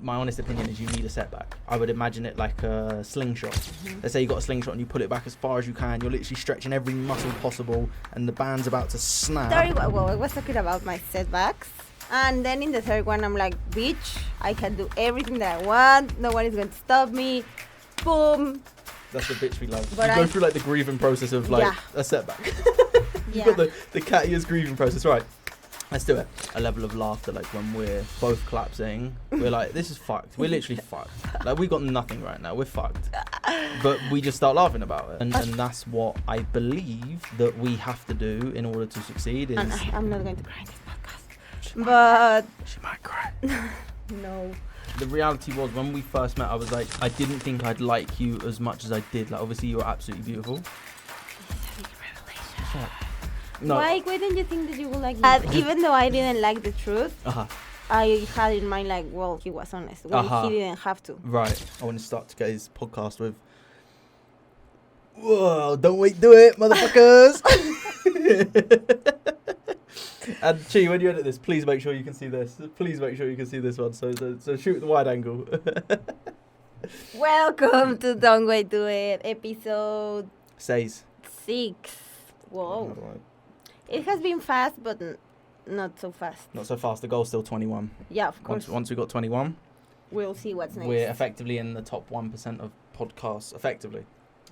my honest opinion is you need a setback. I would imagine it like a slingshot. Let's say you got a slingshot and you pull it back as far as you can. You're literally stretching every muscle possible, and the band's about to snap. Well, I was talking about my setbacks. And then in the third one, I'm like, bitch, I can do everything that I want. No one is going to stop me. Boom. That's the bitch we love. But you go through like the grieving process of like a setback. You've got the Katya's grieving process, right? Let's do it. A level of laughter, like when we're both collapsing, we're like, this is fucked. We're literally fucked. Like we got nothing right now. We're fucked. But we just start laughing about it, and that's what I believe that we have to do in order to succeed. Is I'm not going to cry in this podcast, but she might cry. No. The reality was when we first met, I was like, I didn't think I'd like you as much as I did. Like obviously you were absolutely beautiful. No. Why didn't you think that you would like me? Even though I didn't like the truth, I had in mind like, well, he was honest. Well, he didn't have to. Right. I want to start to get his podcast with, whoa, don't wait, do it, motherfuckers. And Chi, when you edit this, please make sure you can see this. Please make sure you can see this one. So shoot the wide angle. Welcome to Don't Wait, Do It, episode 6. Whoa. It has been fast, but not so fast. Not so fast. The goal's still 21. Yeah, of course. Once we got 21, we'll see what's next. We're effectively in the top 1% of podcasts. Effectively.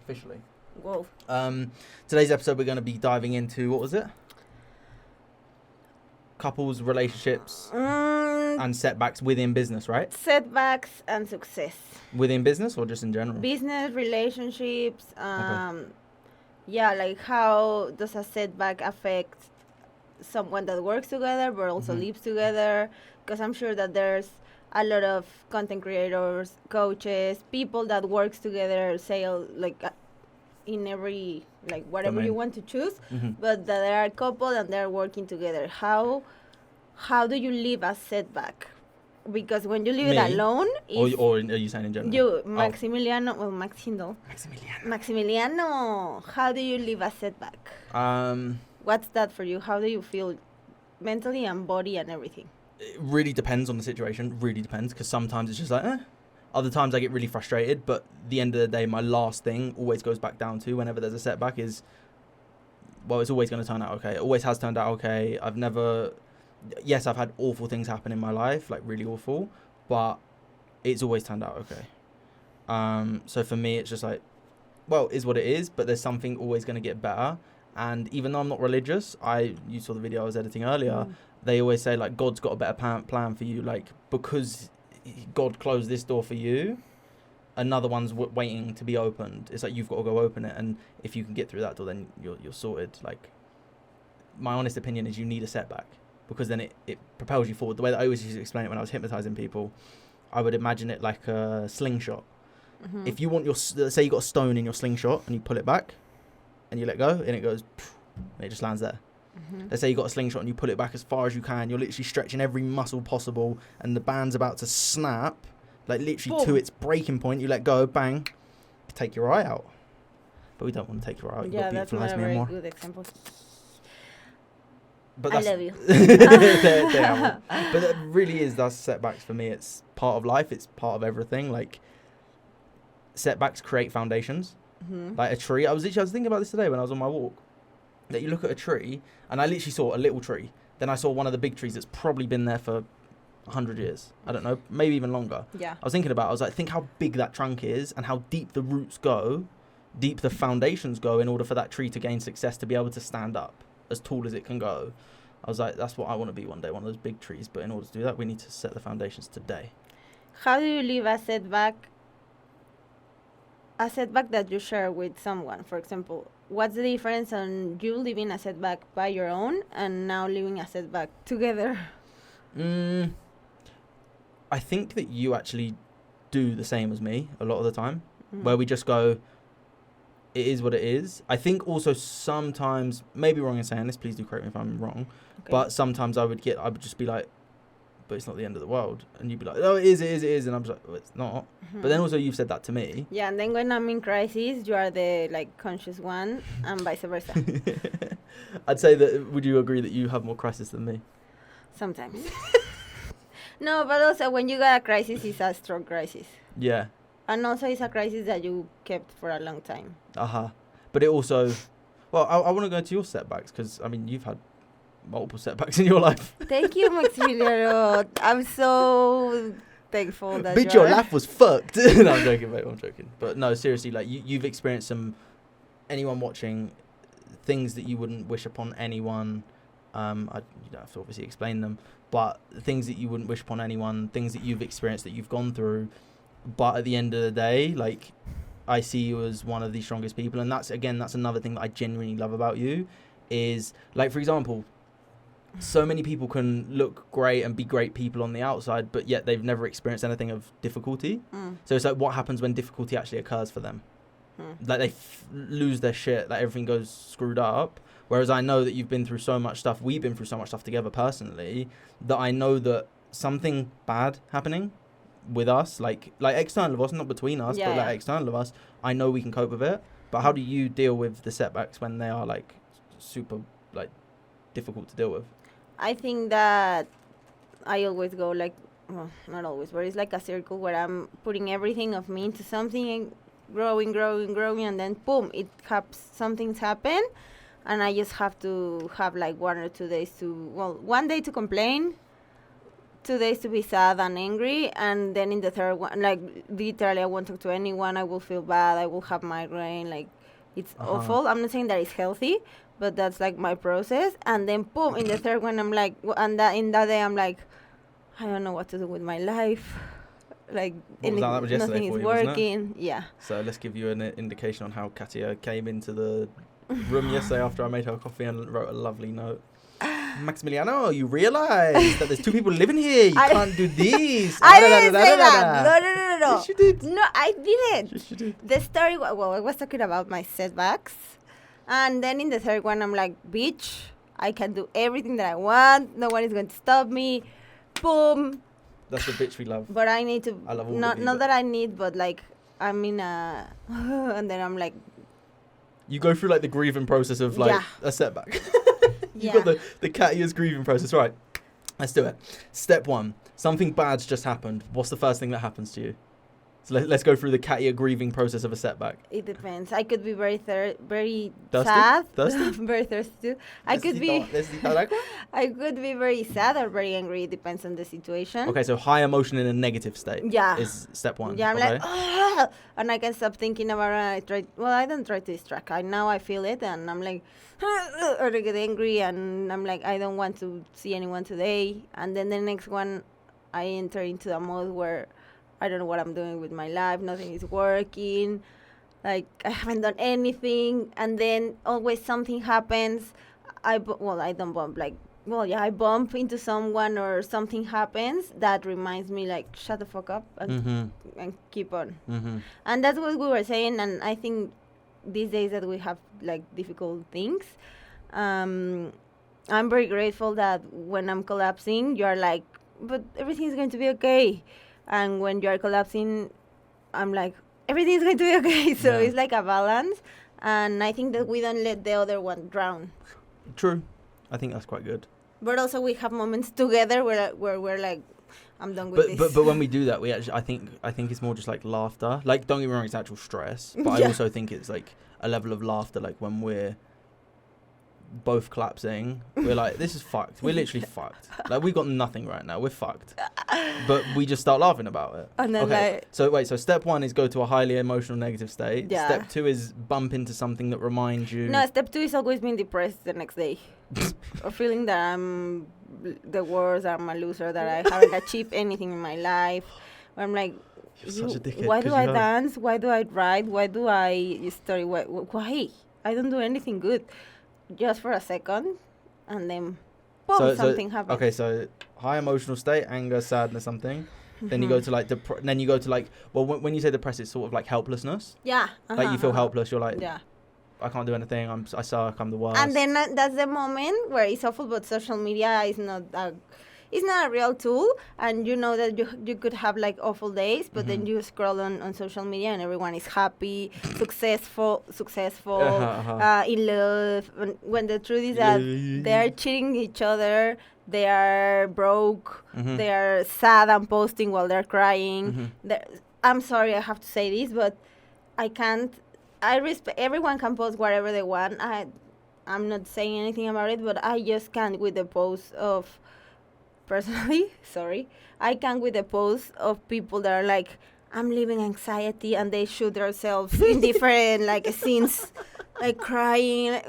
Officially. Whoa. Today's episode, we're going to be diving into, what was it? Couples, relationships, and setbacks within business, right? Setbacks and success. Within business or just in general? Business, relationships, Okay. Yeah, like how does a setback affect someone that works together but also lives together? Because I'm sure that there's a lot of content creators, coaches, people that works together, say like in every, like whatever you want to choose, but that there are a couple and they're working together. How do you live a setback? Because when you live it alone... Or are you saying in general? You, Maximiliano, well, Max Hindle. Maximiliano, how do you live a setback? What's that for you? How do you feel mentally and body and everything? It really depends on the situation. Really depends. Because sometimes it's just like, Other times I get really frustrated. But at the end of the day, my last thing always goes back down to whenever there's a setback is, well, it's always going to turn out okay. It always has turned out okay. Yes, I've had awful things happen in my life, like really awful, but it's always turned out okay. So for me, it's just like, well, it is what it is, but there's something always going to get better. And even though I'm not religious, you saw the video I was editing earlier, they always say like, God's got a better plan for you. Like, because God closed this door for you, another one's waiting to be opened. It's like, you've got to go open it. And if you can get through that door, then you're sorted. Like, my honest opinion is you need a setback. Because then it propels you forward. The way that I always used to explain it when I was hypnotizing people, I would imagine it like a slingshot. If you want let's say you got a stone in your slingshot and you pull it back and you let go and it goes, and it just lands there. Let's say you got a slingshot and you pull it back as far as you can. You're literally stretching every muscle possible and the band's about to snap, like literally to its breaking point. You let go, bang, take your eye out. But we don't want to take your eye out. Yeah, that's not a very good example. But I love you. But it really is, that's setbacks for me. It's part of life. It's part of everything. Like, setbacks create foundations. Like a tree. I was thinking about this today when I was on my walk. That you look at a tree, and I literally saw a little tree. Then I saw one of the big trees that's probably been there for 100 years. I don't know, maybe even longer. Yeah. I was like, think how big that trunk is and how deep the roots go, deep the foundations go in order for that tree to gain success, to be able to stand up as tall as it can go. I was like, that's what I want to be one day, one of those big trees. But in order to do that, we need to set the foundations today. How do you live a setback that you share with someone? For example, what's the difference on you living a setback by your own and now living a setback together? I think that you actually do the same as me a lot of the time, where we just go, it is what it is. I think also sometimes, maybe wrong in saying this, please do correct me if I'm wrong, but sometimes I would just be like, but it's not the end of the world. And you'd be like, oh, it is. And I'm just like, well, it's not. But then also you've said that to me. Yeah, and then when I'm in crisis, you are the like conscious one and vice versa. I'd say that, would you agree that you have more crisis than me? Sometimes. No, but also when you got a crisis, it's a strong crisis. Yeah. And also it's a crisis that you kept for a long time. But it also, well, I want to go to your setbacks because, I mean, you've had multiple setbacks in your life. Thank you, Maximiliano. I'm so thankful that Bitch, your life was fucked. No, I'm joking, mate. I'm joking. But no, seriously, like, you've experienced some, anyone watching, things that you wouldn't wish upon anyone. You don't have to obviously explain them, but things that you wouldn't wish upon anyone, things that you've experienced, that you've gone through. But at the end of the day, like, I see you as one of the strongest people. And that's another thing that I genuinely love about you is, like, for example, so many people can look great and be great people on the outside, but yet they've never experienced anything of difficulty. So it's like, what happens when difficulty actually occurs for them? Like, they lose their shit, like, everything goes screwed up. Whereas I know that you've been through so much stuff, we've been through so much stuff together personally, that I know that something bad happening with us, like external of us, not between us, but like external of us, I know we can cope with it. But how do you deal with the setbacks when they are like super like difficult to deal with? I think that I always go like, well, not always, but it's like a circle where I'm putting everything of me into something and growing, and then boom, something's happen, and I just have to have like 1 or 2 days one day to complain, 2 days to be sad and angry, and then in the third one, like, literally I won't talk to anyone, I will feel bad, I will have migraine, like, it's awful. I'm not saying that it's healthy, but that's like my process. And then boom, in the third one, I'm like, in that day, I'm like, I don't know what to do with my life. Like, nothing is working. Yeah. So let's give you an indication on how Kathya came into the room yesterday after I made her coffee and wrote a lovely note. Maximiliano, you realize that there's 2 people living here. You can't do this. I didn't say that. No. Yes, you did. No, I didn't. Yes, you did. The story, well, I was talking about my setbacks. And then in the third one, I'm like, bitch, I can do everything that I want. No one is going to stop me. Boom. That's the bitch we love. But I need to, I love all not that I need, but like, I'm in a, and then I'm like. You go through like the grieving process of like a setback. You've got the Kathya's grieving process. Right, let's do it. Step 1, something bad's just happened. What's the first thing that happens to you? So let's go through the Kathya grieving process of a setback. It depends. I could be very thirsty? sad. Thirsty? Very thirsty too. I could be very sad or very angry. It depends on the situation. Okay, so high emotion in a negative state. Yeah. Is step 1. Yeah, I'm like, ah! And I can stop thinking about it. I don't try to distract. I feel it, and I'm like, or I get angry, and I'm like, I don't want to see anyone today. And then the next one, I enter into a mode where I don't know what I'm doing with my life. Nothing is working. Like, I haven't done anything. And then always something happens. I don't bump. I bump into someone or something happens that reminds me, like, shut the fuck up and keep on. And that's what we were saying. And I think these days that we have, like, difficult things, I'm very grateful that when I'm collapsing, you're like, but everything's going to be okay. And when you're collapsing, I'm like, everything's going to be okay. So it's like a balance. And I think that we don't let the other one drown. True. I think that's quite good. But also we have moments together where we're like, I'm done with this. But when we do that, we actually, I think it's more just like laughter. Like, don't get me wrong, it's actual stress. But I also think it's like a level of laughter, like when we're both collapsing, we're like, this is fucked. We're literally fucked. Like, we got nothing right now. We're fucked. But we just start laughing about it. And then okay. So step 1 is go to a highly emotional negative state. Yeah. Step 2 is bump into something that reminds you. No, step 2 is always being depressed the next day. Or feeling that I'm the worst, I'm a loser, that I haven't achieved anything in my life. Or I'm like, why do I dance? Why do I write? Why do I study? Why? I don't do anything good. Just for a second, and then boom, something happens. Okay, so high emotional state, anger, sadness, something. Then you go to like when you say depressed, it's sort of like helplessness. Yeah. Like you feel helpless. You're like, I can't do anything. I suck. I'm the worst. And then that's the moment where it's awful. But social media is not it's not a real tool, and you know that you could have like awful days, but then you scroll on social media and everyone is happy, successful, in love. When the truth is that they are cheating each other, they are broke, they are sad and posting while they're crying. I'm sorry, I have to say this, but I can't. I respect everyone can post whatever they want. I'm not saying anything about it, but I just can't with the post of personally. Sorry, I can't with the post of people that are like, I'm living anxiety, and they shoot themselves in different like scenes, like crying.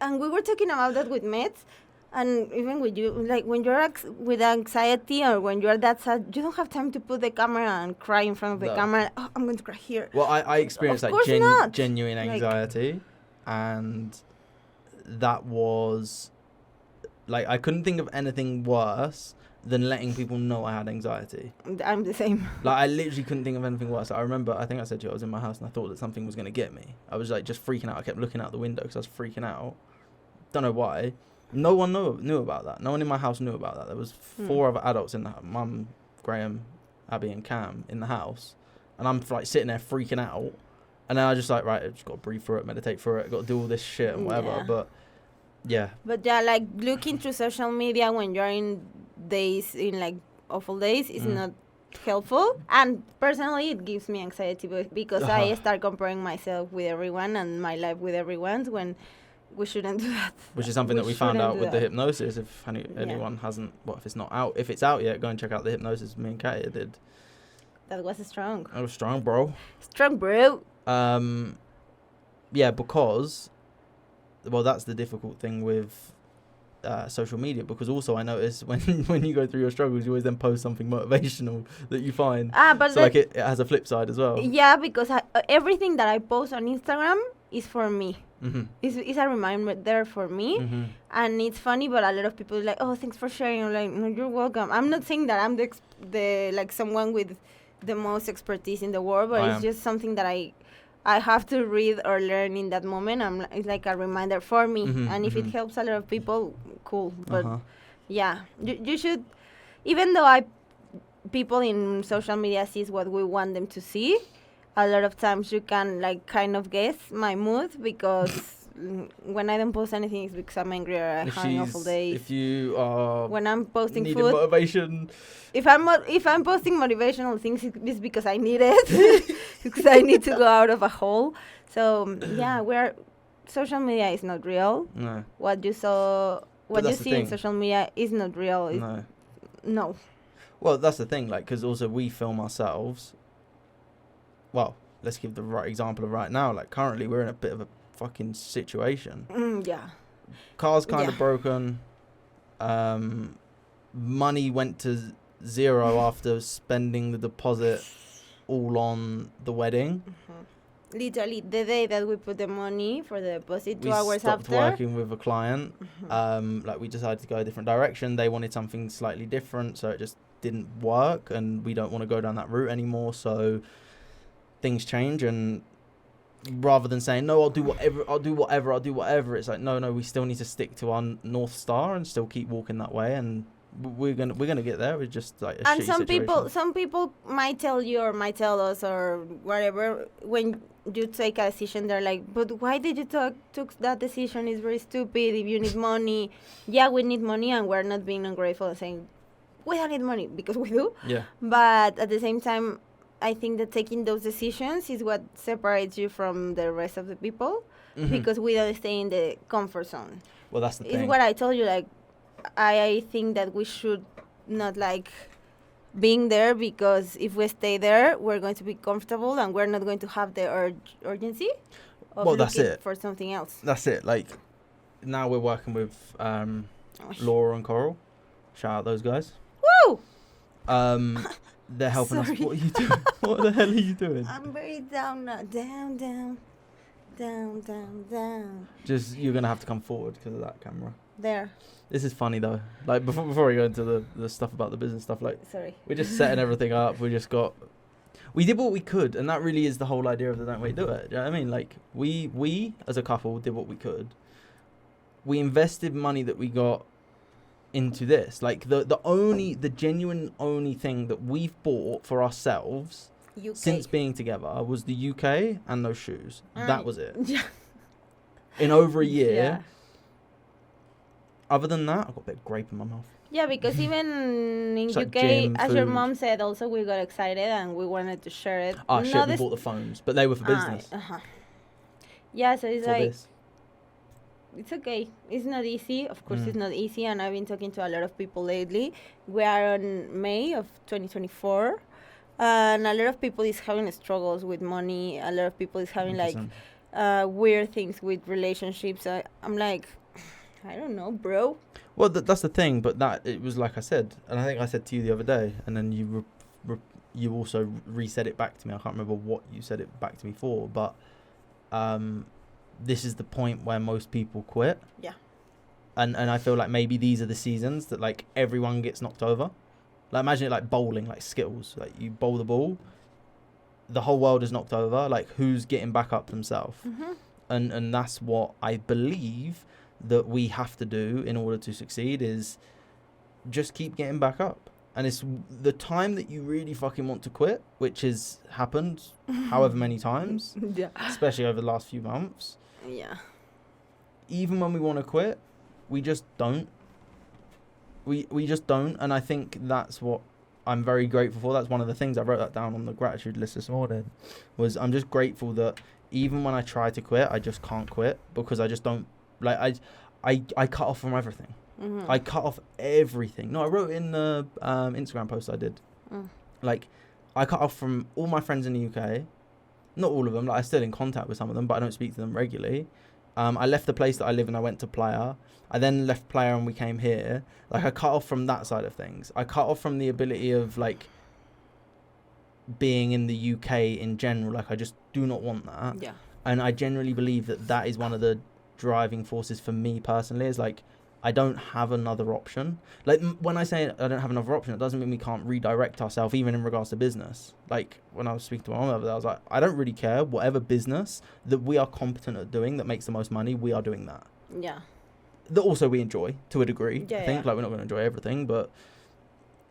And we were talking about that with mates. And even with you, like when you're with anxiety or when you're that sad, you don't have time to put the camera and cry in front of the camera. Oh, I'm going to cry here. Well, I experienced like genuine anxiety, and that was like I couldn't think of anything worse than letting people know I had anxiety. I'm the same. Like I literally couldn't think of anything worse. I remember, I think I said to you, I was in my house and I thought that something was going to get me. I was like just freaking out. I kept looking out the window because I was freaking out. Don't know why. No one knew about that. No one in my house knew about that. There was 4 other adults in the Mum, Graham, Abby and Cam in the house. And I'm like sitting there freaking out. And then I just like, right, I just got to breathe through it, meditate through it, got to do all this shit and whatever. Yeah. But yeah. But yeah, like looking through social media when you're in like awful days is not helpful. And personally, it gives me anxiety because I start comparing myself with everyone and my life with everyone's when we shouldn't do that. Which is something that we found out with the hypnosis. If anyone hasn't, if it's not out, if it's out yet, go and check out the hypnosis me and Kathya did. That was strong. That was strong, bro. Strong, bro. Yeah, because, well, that's the difficult thing with social media, because also I notice when you go through your struggles, you always then post something motivational that you find. But so like it has a flip side as well. Yeah, because everything that I post on Instagram is for me. It's a reminder there for me, and it's funny, but a lot of people are like, oh, thanks for sharing. I'm like, no, you're welcome. I'm not saying that I'm the like someone with the most expertise in the world, but it's just something that I have to read or learn in that moment. It's like a reminder for me, and if it helps a lot of people, cool. But yeah, you should, even though people in social media sees what we want them to see. A lot of times you can like kind of guess my mood because when I don't post anything, it's because I'm angry or I'm having awful days. If you are when I'm posting needing food, motivation. If I'm posting motivational things, it's because I need it, because I need to go out of a hole. So yeah, social media is not real. No. What you see in social media is not real. No. Well, that's the thing, like, because also we film ourselves. Well, let's give the right example of right now. Like, currently, we're in a bit of a fucking situation. Yeah. Car's kind of broken. Money went to zero after spending the deposit all on the wedding. Literally, the day that we put the money for the deposit, 2 hours after. We stopped working with a client. Like, we decided to go a different direction. They wanted something slightly different, so it just didn't work, and we don't want to go down that route anymore, so things change. And rather than saying no, I'll do whatever, it's like no, we still need to stick to our North Star and still keep walking that way, and we're gonna get there. It's just like a and situation. some people might tell you or might tell us or whatever, when you take a decision, they're like, but why did you took that decision? It's very stupid. If you need money, yeah, we need money, and we're not being ungrateful and saying we don't need money, because we do. Yeah. But at the same time, I think that taking those decisions is what separates you from the rest of the people, because we don't stay in the comfort zone. Well, that's the thing. It's what I told you, like, I think that we should not like being there, because if we stay there, we're going to be comfortable and we're not going to have the urgency of looking for something else. That's it. Like, now we're working with Laura and Coral. Shout out those guys. Woo! They're helping us. What are you doing? What the hell are you doing? I'm very down now. Down. Just, you're going to have to come forward because of that camera. There. This is funny though. Like, before we go into the stuff about the business stuff, like, sorry, we're just setting everything up. We did what we could, and that really is the whole idea of the Don't Wait, Do It. Do you know what I mean? Like, we as a couple did what we could. We invested money that we got into this. Like the genuine only thing that we've bought for ourselves UK. since being together was the UK and those shoes. That was it. Yeah. In over a year. Yeah. Other than that, I've got a bit of grape in my mouth. Yeah, because even in It's UK, like gym, as your food. mom said, also we got excited and we wanted to share it. Ah, shit, we this- bought the phones, but they were for business. Yeah, so it's For like, this. it's okay. It's not easy. Of course, Mm. it's not easy. And I've been talking to a lot of people lately. We are on May of 2024. And a lot of people is having struggles with money. A lot of people is having like 100%. weird things with relationships. I'm like, I don't know, bro. Well, that's the thing, but that it was like I said, and I think I said to you the other day, and then you also re-said it back to me. I can't remember what you said it back to me for, but this is the point where most people quit. Yeah. And I feel like maybe these are the seasons that like everyone gets knocked over. Like imagine it like bowling, like Skittles. Like you bowl the ball, the whole world is knocked over. Like who's getting back up themselves? Mm-hmm. And that's what I believe that we have to do in order to succeed is just keep getting back up. And it's the time that you really fucking want to quit, which has happened however many times, Yeah. especially over the last few months. Yeah. Even when we want to quit, we just don't. We just don't. And I think that's what I'm very grateful for. That's one of the things I wrote that down on the gratitude list this morning, was I'm just grateful that even when I try to quit, I just can't quit because I just don't. Like I cut off from everything. Mm-hmm. I cut off everything. No, I wrote in the Instagram post I did. Like, I cut off from all my friends in the UK. Not all of them. Like, I'm still in contact with some of them, but I don't speak to them regularly. I left the place that I live in. I went to Playa. I then left Playa and we came here. Like, I cut off from that side of things. I cut off from the ability of, like, being in the UK in general. Like, I just do not want that. Yeah. And I genuinely believe that that is one of the driving forces for me personally, is like I don't have another option. Like when I say I don't have another option, it doesn't mean we can't redirect ourselves even in regards to business. Like when I was speaking to my mom over there, I was like, I don't really care. Whatever business that we are competent at doing that makes the most money, we are doing that. Yeah. That also we enjoy to a degree. Yeah, I think yeah. like we're not going to enjoy everything, but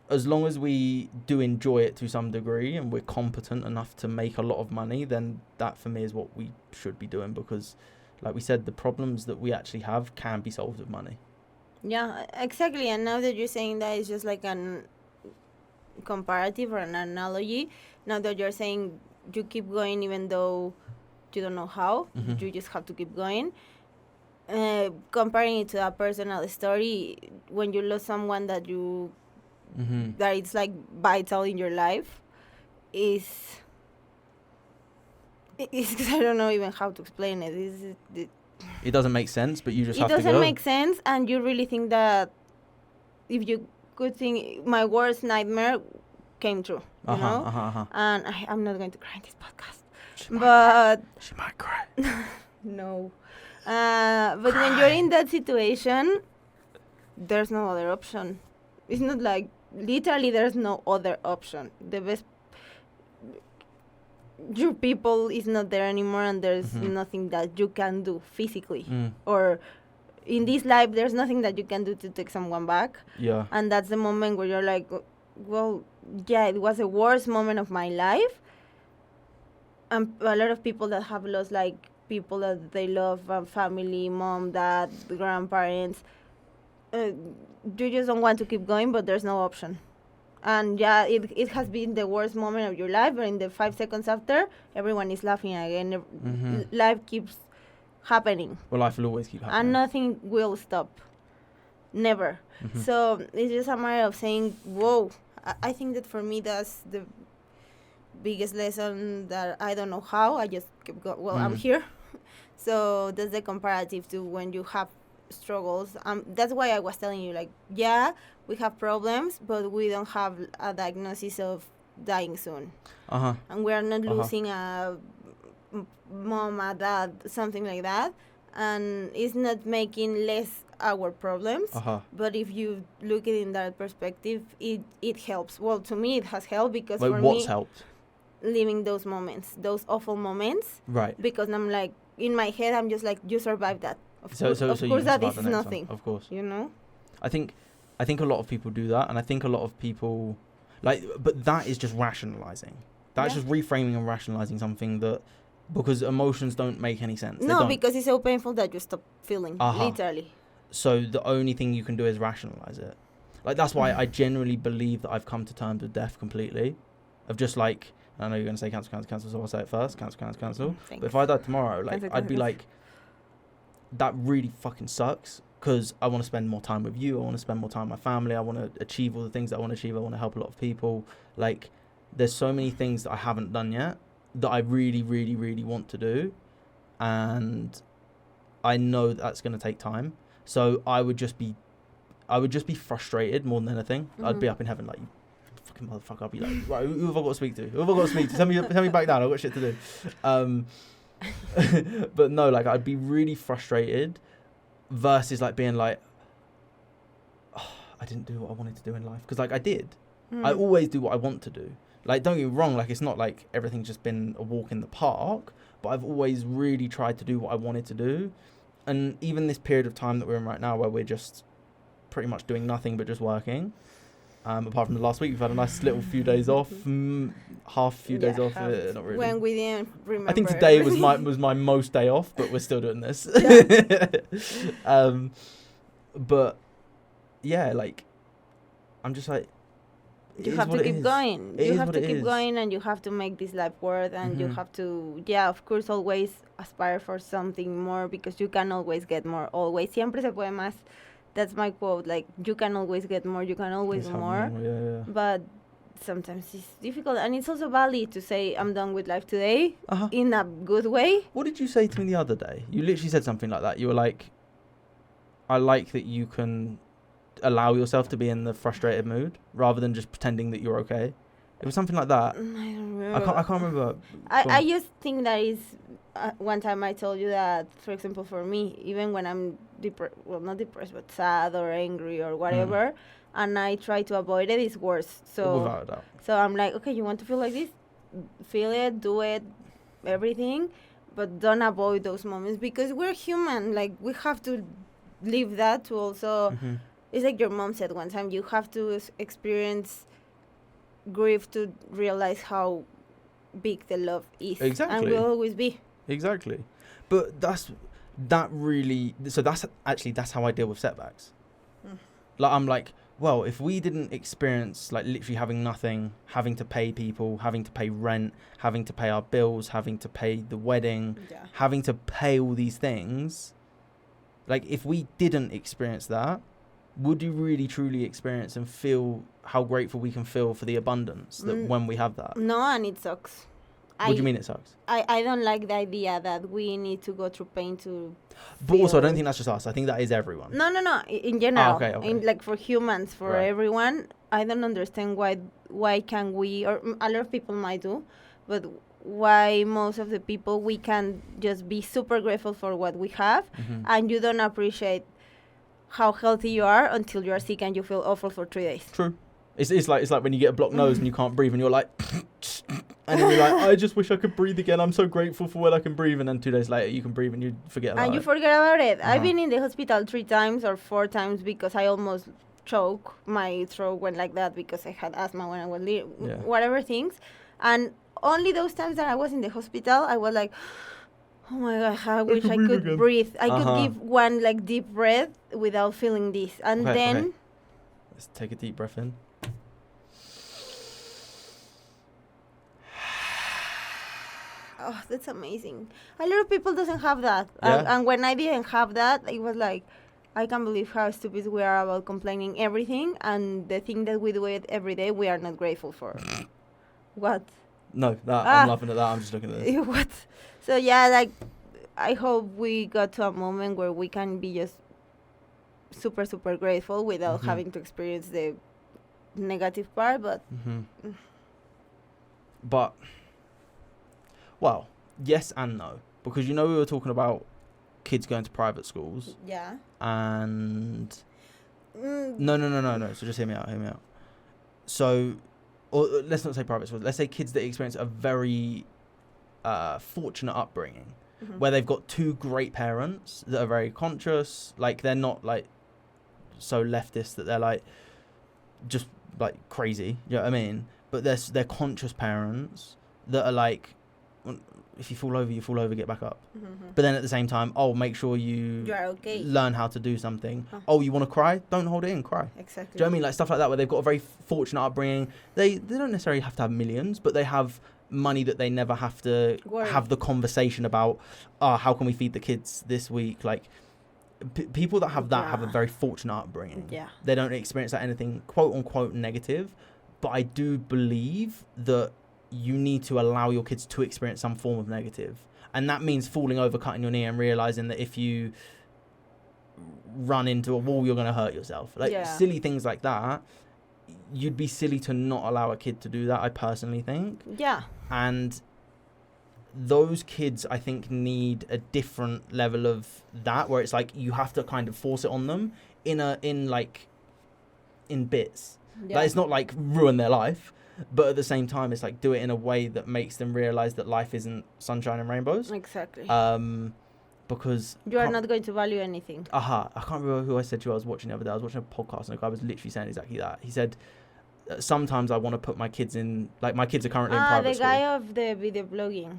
as long as we do enjoy it to some degree and we're competent enough to make a lot of money, then that for me is what we should be doing, because like we said, the problems that we actually have can be solved with money. Yeah, exactly. And now that you're saying that, it's just like an comparative or an analogy. Now that you're saying you keep going even though you don't know how, Mhm. you just have to keep going. Comparing it to a personal story, when you lose someone that you Mm-hmm. that it's like vital in your life, is I don't know even how to explain it. It doesn't make sense, but you just It have to doesn't go. make sense, and you really think that if you could think my worst nightmare came true, you know? And I'm not going to cry in this podcast, but She might cry. no. But when you're in that situation, there's no other option. It's not like literally there's no other option. The best, your people is not there anymore, and there's Mhm. nothing that you can do physically. Mm. Or in this life, there's nothing that you can do to take someone back. Yeah. And that's the moment where you're like, well, yeah, it was the worst moment of my life. And a lot of people that have lost, like, people that they love, family, mom, dad, grandparents, you just don't want to keep going, but there's no option. And yeah, it has been the worst moment of your life, but in the 5 seconds after, everyone is laughing again. Mhm. Life keeps happening, Well, life will always keep happening. and nothing will stop. Never. Mhm. So it's just a matter of saying, whoa. I think that for me, that's the biggest lesson, that I don't know how. I just keep going. Well, I'm Mm. here. So that's the comparative to when you have struggles. That's why I was telling you, like, yeah, we have problems, but we don't have a diagnosis of dying soon. Uh-huh. And we're not Uh-huh. losing a mom, a dad, something like that. And it's not making less our problems. Uh-huh. But if you look at it in that perspective, it helps. Well, to me, it has helped, because Like, for what's me, helped? living those moments, those awful moments, Right. because I'm like, in my head, I'm just like, you survived that. Of So course you that can is start the next one, nothing, of course. you know? I think I think a lot of people do that, and I think a lot of people but that is just rationalizing. That's just reframing and rationalizing something that, because emotions don't make any sense. No, because it's so painful that you stop feeling, literally. So the only thing you can do is rationalize it. Like, that's why I genuinely believe that I've come to terms with death completely. Of just like, I know you're going to say cancel, so I'll say it first. Cancel. But if I died tomorrow, like, I'd be like, that really fucking sucks, because I want to spend more time with you. I want to spend more time with my family. I want to achieve all the things that I want to achieve. I want to help a lot of people. Like, there's so many things that I haven't done yet that I really, really, really want to do. And I know that's going to take time. So I would just be frustrated more than anything. I'd be up in heaven like, you fucking motherfucker. I'd be like, right, who have I got to speak to? Tell me back down. I've got shit to do. But no, like, I'd be really frustrated versus like being like, oh, I didn't do what I wanted to do in life. Because like, I did. I always do what I want to do. Like, don't get me wrong, like, it's not like everything's just been a walk in the park, but I've always really tried to do what I wanted to do. And even this period of time that we're in right now, where we're just pretty much doing nothing but just working, apart from the last week, we've had a nice little few days off, not really. When we didn't remember. I think today was my most day off, but we're still doing this. But yeah, like, I'm just like, you have to keep going. You have to keep going, and you have to make this life worth, and you have to, of course, always aspire for something more, because you can always get more. Always. Siempre se puede más. That's my quote. Like, you can always get more. You can always more. But sometimes it's difficult, and it's also valid to say, I'm done with life today, in a good way. What did you say to me the other day? You literally said something like that. You were like, I like that you can allow yourself to be in the frustrated mood rather than just pretending that you're okay. It was something like that. I don't remember. I can't remember. I just think that is one time I told you that, for example, for me, even when I'm not depressed, but sad or angry or whatever, and I try to avoid it, it's worse. So without a doubt. So I'm like, okay, you want to feel like this? Feel it, do it, everything, but don't avoid those moments, because we're human. Like, we have to live that to also. It's like your mom said one time, you have to experience grief to realize how big the love is. Exactly. And will always be. Exactly. But that's how I deal with setbacks. Like, I'm like, well, if we didn't experience, like, literally having nothing, having to pay people, having to pay rent, having to pay our bills, having to pay the wedding, having to pay all these things, like, if we didn't experience that, would you really truly experience and feel how grateful we can feel for the abundance that when we have that? No, and it sucks. What do you mean it sucks? I don't like the idea that we need to go through pain to. But also, I don't think that's just us. I think that is everyone. No. In general, okay. Like, for humans, for everyone, I don't understand why can we, or a lot of people might do, but why most of the people, we can just be super grateful for what we have, and you don't appreciate how healthy you are until you are sick and you feel awful for 3 days. True. It's like when you get a blocked nose and you can't breathe and you're like, and then you're like, I just wish I could breathe again. I'm so grateful for when I can breathe. And then 2 days later you can breathe and you forget about it. And you forget about it. I've been in the hospital 3 times or 4 times because I almost choke. My throat went like that because I had asthma when I was whatever things. And only those times that I was in the hospital, I was like, oh my God, I wish I could breathe. I could give one, like, deep breath without feeling this. And then... Let's take a deep breath in. Oh, that's amazing. A lot of people doesn't have that. Yeah. And when I didn't have that, it was like, I can't believe how stupid we are about complaining everything. And the thing that we do it every day, we are not grateful for. What? No, I'm laughing at that. I'm just looking at this. What? So, yeah, like, I hope we got to a moment where we can be just super, super grateful without having to experience the negative part. But... But... Well, yes and no. Because, we were talking about kids going to private schools. Yeah. And... No. So just hear me out. So, or let's not say private schools. Let's say kids that experience a very fortunate upbringing. Where they've got 2 great parents that are very conscious. Like, they're not, like, so leftist that they're like just like crazy. You know what I mean? But they're conscious parents that are like, if you fall over, you fall over, get back up. But then at the same time, make sure you are okay. learn how to do something. You want to cry? Don't hold it in, cry. Exactly. Do you know what I mean? Like stuff like that, where they've got a very fortunate upbringing. They don't necessarily have to have millions, but they have money that they never have to have the conversation about, how can we feed the kids this week? Like people that have that have a very fortunate upbringing. Yeah. They don't experience that anything quote unquote negative. But I do believe that you need to allow your kids to experience some form of negative. And that means falling over, cutting your knee, and realizing that if you run into a wall, you're going to hurt yourself. Like silly things like that. You'd be silly to not allow a kid to do that, I personally think. Yeah. And those kids, I think, need a different level of that, where it's like you have to kind of force it on them in bits. Like, it's not like ruin their life, but at the same time, it's like do it in a way that makes them realize that life isn't sunshine and rainbows. Exactly. Because you are not going to value anything. I can't remember who I said to you I was watching the other day. I was watching a podcast and a guy was literally saying exactly that. He said, sometimes I want to put my kids in, like my kids are currently in private school. The guy of the video blogging.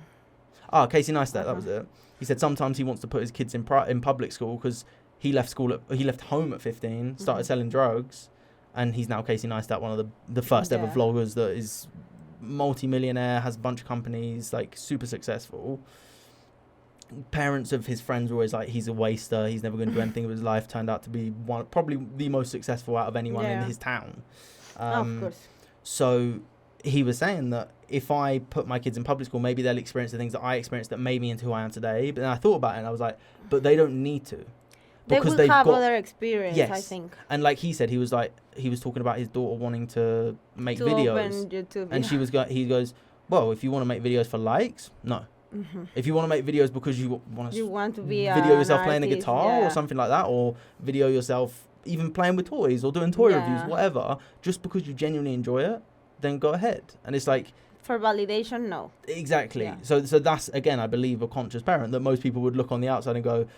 Casey Neistat, that was it. He said sometimes he wants to put his kids in public school because he left home at 15, started selling drugs. And he's now Casey Neistat, one of the first ever vloggers that is multi-millionaire, has a bunch of companies, like super successful. Parents of his friends were always like, he's a waster, he's never going to do anything with his life. Turned out to be probably the most successful out of anyone in his town. Of course. So he was saying that if I put my kids in public school, maybe they'll experience the things that I experienced that made me into who I am today. But then I thought about it and I was like, but they don't need to. Because they will have other experience, I think. And like he said, he was talking about his daughter wanting to make videos. Open YouTube, and he goes, well, if you want to make videos for likes, no. If you want to make videos because you want to be video yourself playing the guitar or something like that, or video yourself even playing with toys or doing toy reviews, whatever, just because you genuinely enjoy it, then go ahead. And it's like, for validation, no. Exactly. Yeah. So that's, again, I believe, a conscious parent, that most people would look on the outside and go,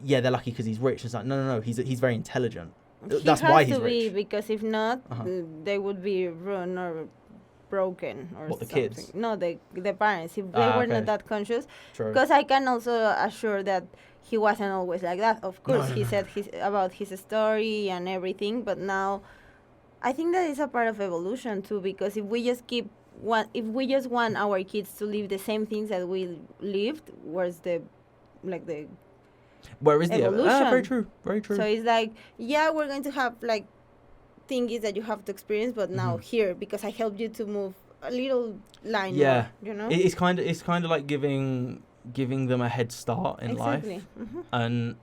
yeah, they're lucky because he's rich. It's like, no, he's very intelligent. That's why he's rich. Because if not, they would be ruined or broken or what, the something. kids? No, the parents. If they were not that conscious. True. Because I can also assure that he wasn't always like that. Of course, he said about his story and everything, but now I think that is a part of evolution too. Because if we just want our kids to live the same things that we lived, where is the evolution? Very true. Very true. So it's like, we're going to have like thingies that you have to experience, but now here, because I helped you to move a little line more, you know? It's kind of like giving them a head start in life. And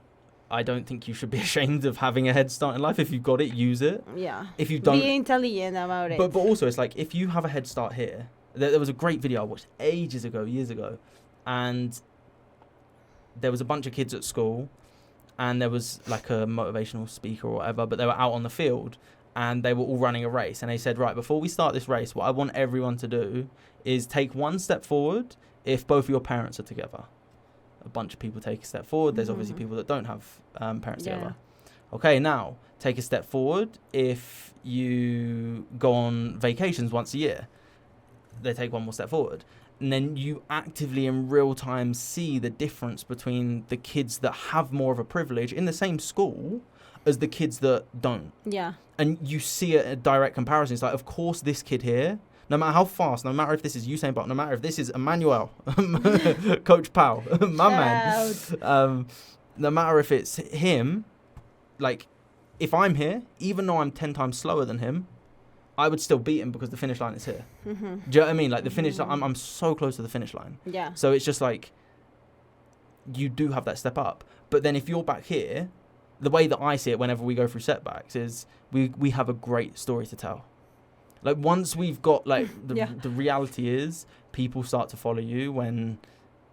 I don't think you should be ashamed of having a head start in life. If you've got it, use it. Yeah. If you don't, be intelligent about it. But also, it's like, if you have a head start here, there was a great video I watched years ago, and there was a bunch of kids at school, and there was like a motivational speaker or whatever, but they were out on the field and they were all running a race. And they said, right, before we start this race, what I want everyone to do is take one step forward if both of your parents are together. A bunch of people take a step forward. There's obviously people that don't have parents together. Okay, now take a step forward if you go on vacations once a year. They take one more step forward. And then you actively in real time see the difference between the kids that have more of a privilege in the same school as the kids that don't. Yeah. And you see a direct comparison. It's like, of course, this kid here, no matter how fast, no matter if this is Usain Bolt, no matter if this is Emmanuel, Coach Powell, my man, no matter if it's him, like, if I'm here, even though I'm 10 times slower than him, I would still beat him because the finish line is here. Do you know what I mean? Like, the finish line, I'm so close to the finish line. Yeah. So it's just like, you do have that step up. But then if you're back here, the way that I see it whenever we go through setbacks is we have a great story to tell. Like, once we've got, like, the reality is people start to follow you when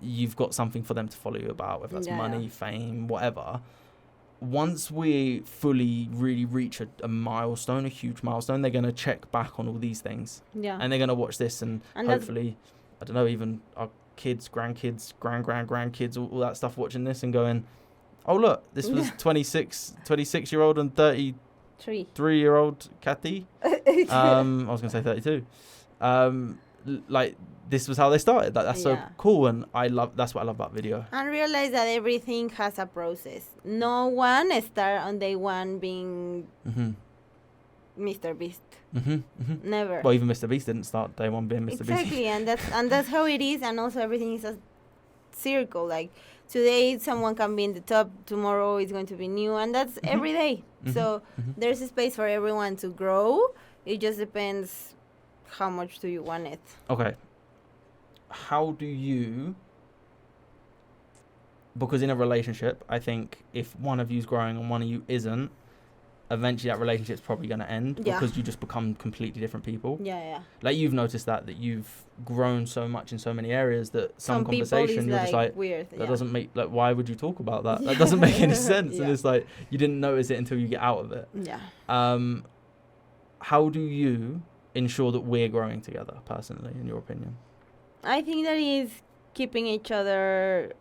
you've got something for them to follow you about, whether that's money, fame, whatever. Once we fully really reach a milestone, a huge milestone, they're going to check back on all these things. Yeah. And they're going to watch this and hopefully, I don't know, even our kids, grandkids, grandkids, all that stuff watching this and going, Oh, look, this was 26-year-old and 33-year-old Kathy. I was going to say 32. Like, this was how they started. That's so cool, and that's what I love about video. And realize that everything has a process. No one start on day one being Mr. Beast. Never. Well, even Mr. Beast didn't start day one being Mr. Beast. Exactly, and that's how it is, and also everything is a circle. Like, today someone can be in the top, tomorrow it's going to be new, and that's every day. So there's a space for everyone to grow. It just depends how much do you want it. Okay. How do you... Because in a relationship, I think if one of you's growing and one of you isn't, eventually that relationship's probably going to end because you just become completely different people. Yeah. Like, you've noticed that you've grown so much in so many areas that some conversation you're just like, weird. That doesn't make, like, why would you talk about that? That doesn't make any sense. And it's like, you didn't notice it until you get out of it. Yeah. How do you ensure that we're growing together, personally, in your opinion? I think that is keeping each other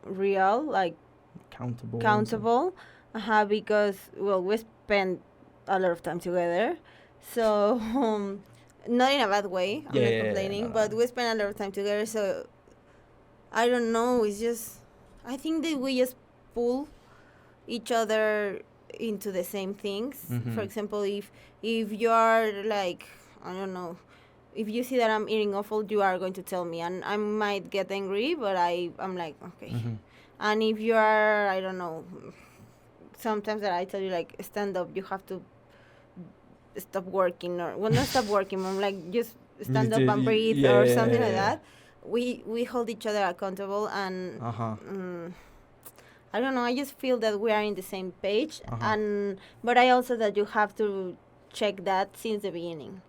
real, like countable. Because, well, we spend a lot of time together. So, not in a bad way, I'm not complaining, but we spend a lot of time together. So, I don't know, it's just, I think that we just pull each other into the same things. For example, if you are like, I don't know, if you see that I'm eating awful, you are going to tell me, and I might get angry, but I'm like, okay. And if you are, I don't know, sometimes that I tell you, like, stand up, you have to stop working, or, well, not stop working, I'm like, just stand up and breathe, or something like that. We hold each other accountable, and I don't know, I just feel that we are in the same page, but I also that you have to check that since the beginning.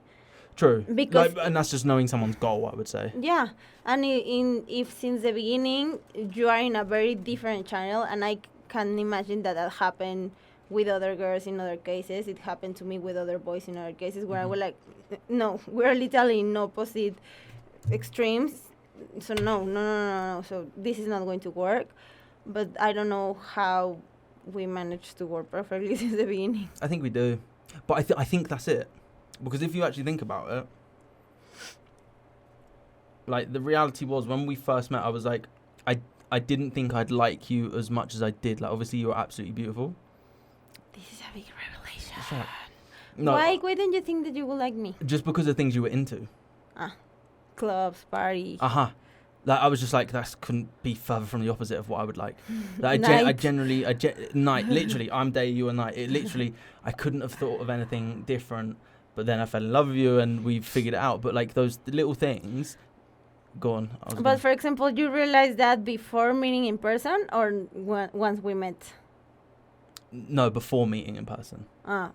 True. Because and that's just knowing someone's goal, I would say. Yeah. And if since the beginning you are in a very different channel, and I can imagine that happened with other girls in other cases. It happened to me with other boys in other cases where I was like, no, we're literally in opposite extremes. So no. So this is not going to work. But I don't know how we managed to work perfectly since the beginning. I think we do. But I think that's it. Because if you actually think about it, like, the reality was, when we first met, I was like, I didn't think I'd like you as much as I did. Like, obviously, you were absolutely beautiful. This is a big revelation. Right. No, why don't you think that you would like me? Just because of things you were into. Clubs, party. Like, I was just like, that couldn't be further from the opposite of what I would like. Like, night, literally, I'm day, you are night. It literally, I couldn't have thought of anything different. But then I fell in love with you, and we figured it out. But, like, those little things, go on. But for example, you realized that before meeting in person, or once we met? No, before meeting in person.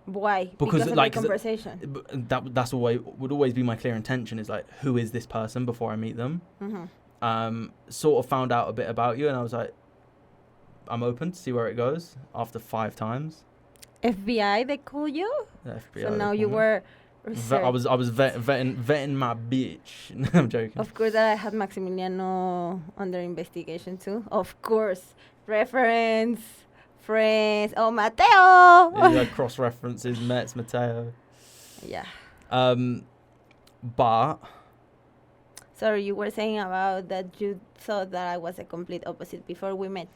Why? Because of, like, the conversation. That's always would always be my clear intention. Is like, who is this person before I meet them? Sort of found out a bit about you, and I was like, I'm open to see where it goes. After 5 times. FBI, they call you? FBI, so now you were... I was vetting my bitch. No, I'm joking. Of course, that I had Maximiliano under investigation too. Of course. Reference, friends. Oh, Mateo! Yeah, you had cross references, Mets, Mateo. Yeah. But... Sorry, you were saying about that you thought that I was a complete opposite before we met.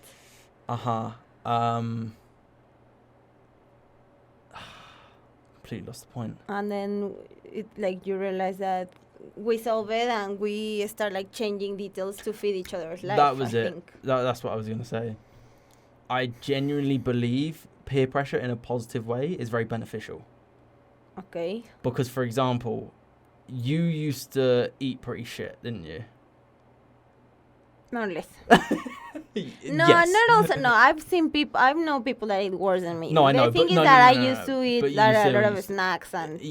Completely lost the point. And then you realize that we solve it, and we start like changing details to fit each other's life. That was I it. think. That's what I was going to say. I genuinely believe peer pressure in a positive way is very beneficial. Okay. Because, for example, you used to eat pretty shit, didn't you? More or less. No, yes. Not also. No, I've known people that eat worse than me. No, I know. The thing is that I used to eat a lot of snacks and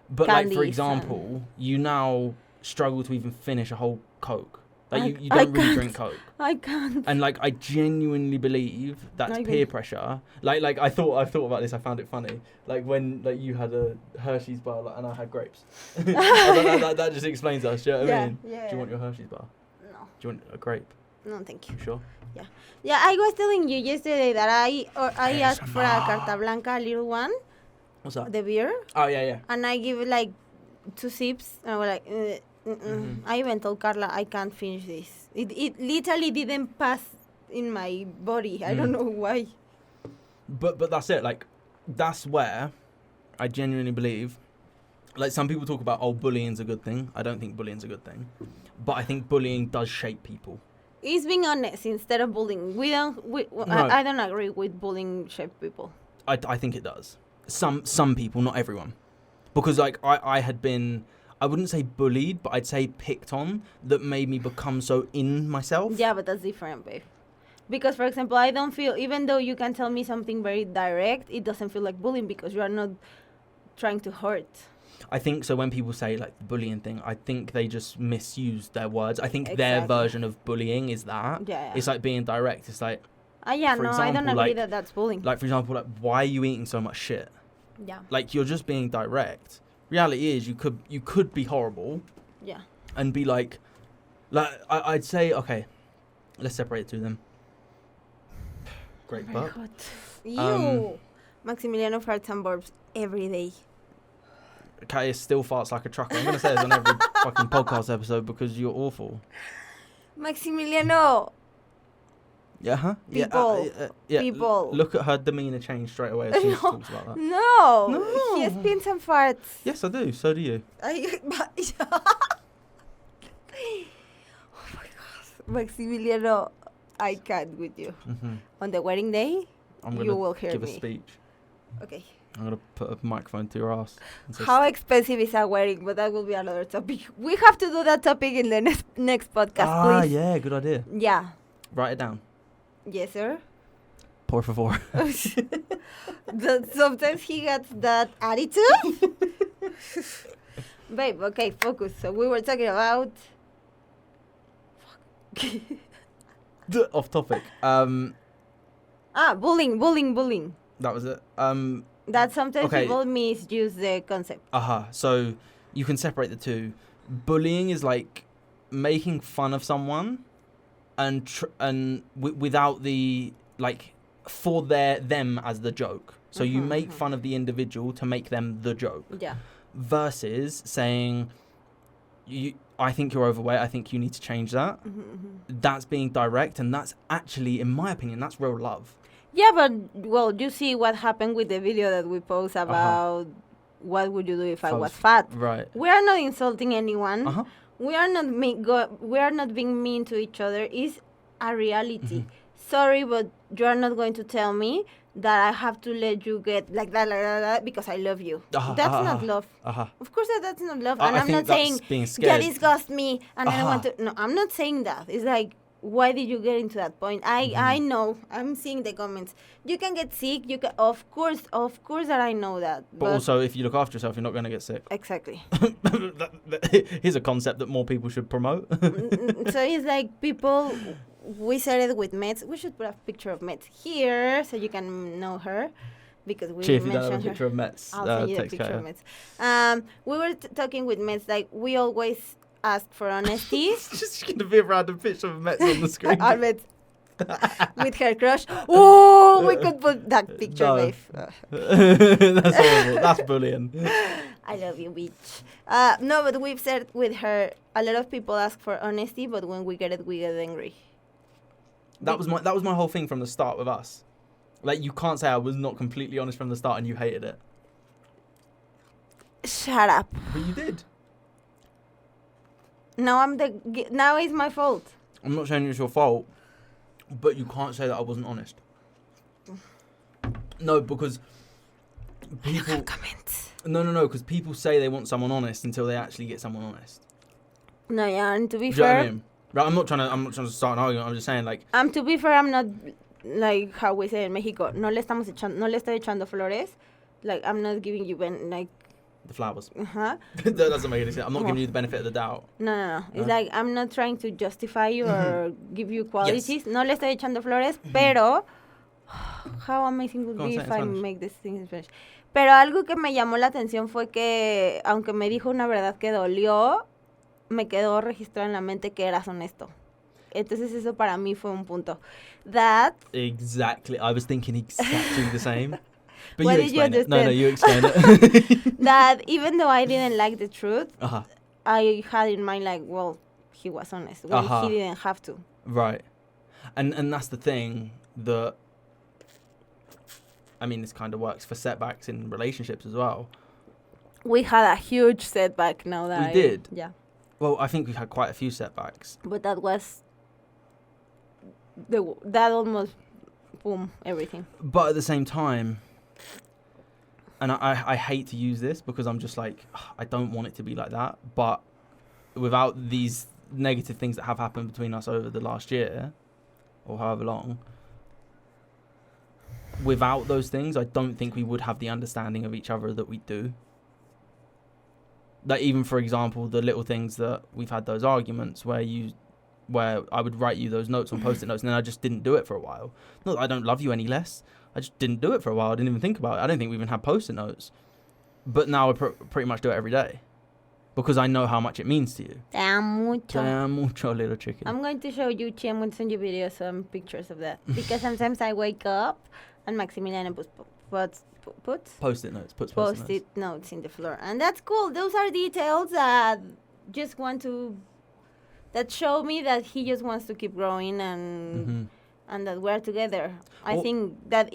but like, for example, you now struggle to even finish a whole Coke. Like, you don't really drink Coke. I can't. And like, I genuinely believe that's peer pressure. Like I thought about this. I found it funny. Like, when like you had a Hershey's bar, like, and I had grapes. that just explains us. Do you know what I mean? Yeah. Do you want your Hershey's bar? No. Do you want a grape? No, thank you. You sure? Yeah, I was telling you yesterday that I asked for a Carta Blanca, a little one. What's that? The beer. Oh, yeah. And I give it like 2 sips, and I was like, I even told Carla I can't finish this. It literally didn't pass in my body. I don't know why. But that's it. Like, that's where I genuinely believe. Like, some people talk about, bullying's a good thing. I don't think bullying's a good thing. But I think bullying does shape people. It's being honest instead of bullying. No. I don't agree with bullying shape people. I think it does. Some people, not everyone. Because, like, I had been, I wouldn't say bullied, but I'd say picked on, that made me become so in myself. Yeah, but that's different, babe. Because, for example, I don't feel, even though you can tell me something very direct, it doesn't feel like bullying because you are not trying to hurt. I think so. When people say like the bullying thing, I think they just misuse their words. I think their version of bullying is that. Yeah. It's like being direct. It's like. For example, I don't agree that that's bullying. Like, for example, like, why are you eating so much shit? Yeah. Like, you're just being direct. Reality is, you could be horrible. Yeah. And be like I'd say, okay, let's separate the two then. Great butt. You. Maximiliano farts and burps every day. Kathya still farts like a trucker. I'm going to say this on every fucking podcast episode because you're awful. Maximiliano. Yeah, huh? People. People. Look at her demeanour change straight away as she talks about that. No. He has been some farts. Yes, I do. So do you. Oh my God. Maximiliano, I can't with you. Mm-hmm. On the wedding day, you will hear give me. a speech. Okay. I'm going to put a microphone to your ass. How expensive is a wedding? But that will be another topic. We have to do that topic in the next podcast, please. Yeah, good idea. Yeah. Write it down. Yes, sir. Por favor. Sometimes he gets that attitude. Babe, okay, focus. So we were talking about... Off topic. Bullying. That was it. That sometimes people misuse the concept. So you can separate the two. Bullying is like making fun of someone and without the, like, for them as the joke. So you make fun of the individual to make them the joke. Yeah. Versus saying, I think you're overweight, I think you need to change that. That's being direct, and that's actually, in my opinion, that's real love. Yeah, but, well, you see what happened with the video that we post about what would you do if I was fat. Right. We are not insulting anyone. We are not being mean to each other. It's a reality. Sorry, but you are not going to tell me that I have to let you get like that because I love you. That's not love. Of course that's not love. And I'm not saying, that disgusts me and I don't want to. No, I'm not saying that. It's like, why did you get into that point? I know. I'm seeing the comments. You can get sick. You can, of course that I know that. But also, if you look after yourself, you're not going to get sick. Exactly. Here's a concept that more people should promote. So it's like people. We started with Mets. We should put a picture of Mets here so you can know her, because we if you mentioned don't have a her. picture of Mets, I'll send you a picture of Mets. We were talking with Mets, like, we always ask for honesty. It's just going to be a random picture of Mets on the screen. Mets. With her crush. Oh, we could put that picture, babe. That's horrible. That's bullying. I love you, bitch. No, but we've said with her, a lot of people ask for honesty, but when we get it, we get angry. That was my whole thing from the start with us. Like, you can't say I was not completely honest from the start and you hated it. Shut up. But you did. Now it's my fault. I'm not saying it's your fault, but you can't say that I wasn't honest. No, because people... comments. No, because people say they want someone honest until they actually get someone honest. No, yeah, and to be Do you know fair... what I mean? Right, I'm not trying to start an argument. I'm just saying, like... to be fair, I'm not, like how we say in Mexico, no le estoy echando flores. Like, I'm not giving you, like... The flowers. That doesn't make any sense. I'm not giving you the benefit of the doubt. No. It's like, I'm not trying to justify you or give you qualities. Yes. No le estoy echando flores, pero... How amazing would be if I make this thing in Spanish. Pero algo que me llamó la atención fue que, aunque me dijo una verdad que dolió, me quedó registrado en la mente que eras honesto. entonces eso para mí fue un punto. That... Exactly. I was thinking exactly the same. But What you did you explain it. No, understand? you explain it. That even though I didn't like the truth, Uh-huh. I had in mind like, well, he was honest when he didn't have to. Right. And that's the thing that, I mean, this kind of works for setbacks in relationships as well. We had a huge setback now that We did? Yeah. Well, I think we've had quite a few setbacks. But that was that almost boom everything. But at the same time, and I hate to use this because I'm just like, I don't want it to be like that, but without these negative things that have happened between us over the last year or however long, without those things, I don't think we would have the understanding of each other that we do. Like, even for example, the little things that we've had those arguments where I would write you those notes on post-it notes and then I just didn't do it for a while. Not that I don't love you any less. I just didn't do it for a while. I didn't even think about it. I don't think we even had post-it notes. But now I pretty much do it every day because I know how much it means to you. Te amo mucho. Te amo mucho, little chicken. I'm going to show you, Chi, I'm going to send you videos, some pictures of that. Because sometimes I wake up and Maximiliano puts Post-it notes. Post-it notes in the floor. And that's cool. Those are details that that show me that he just wants to keep growing and that we're together. I think that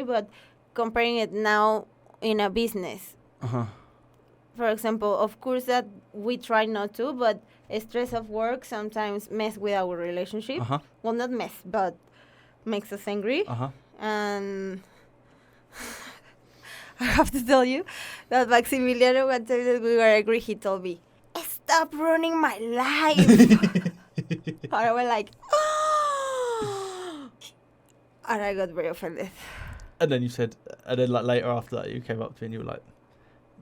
but comparing it now in a business. For example, of course that we try not to, but stress of work sometimes mess with our relationship. Well, not mess, but makes us angry. And I have to tell you that Maximiliano, one time that we were angry, he told me, "Stop ruining my life." And I was like, oh! And I got very offended. And then you said, and then like later after that, you came up to me and you were like,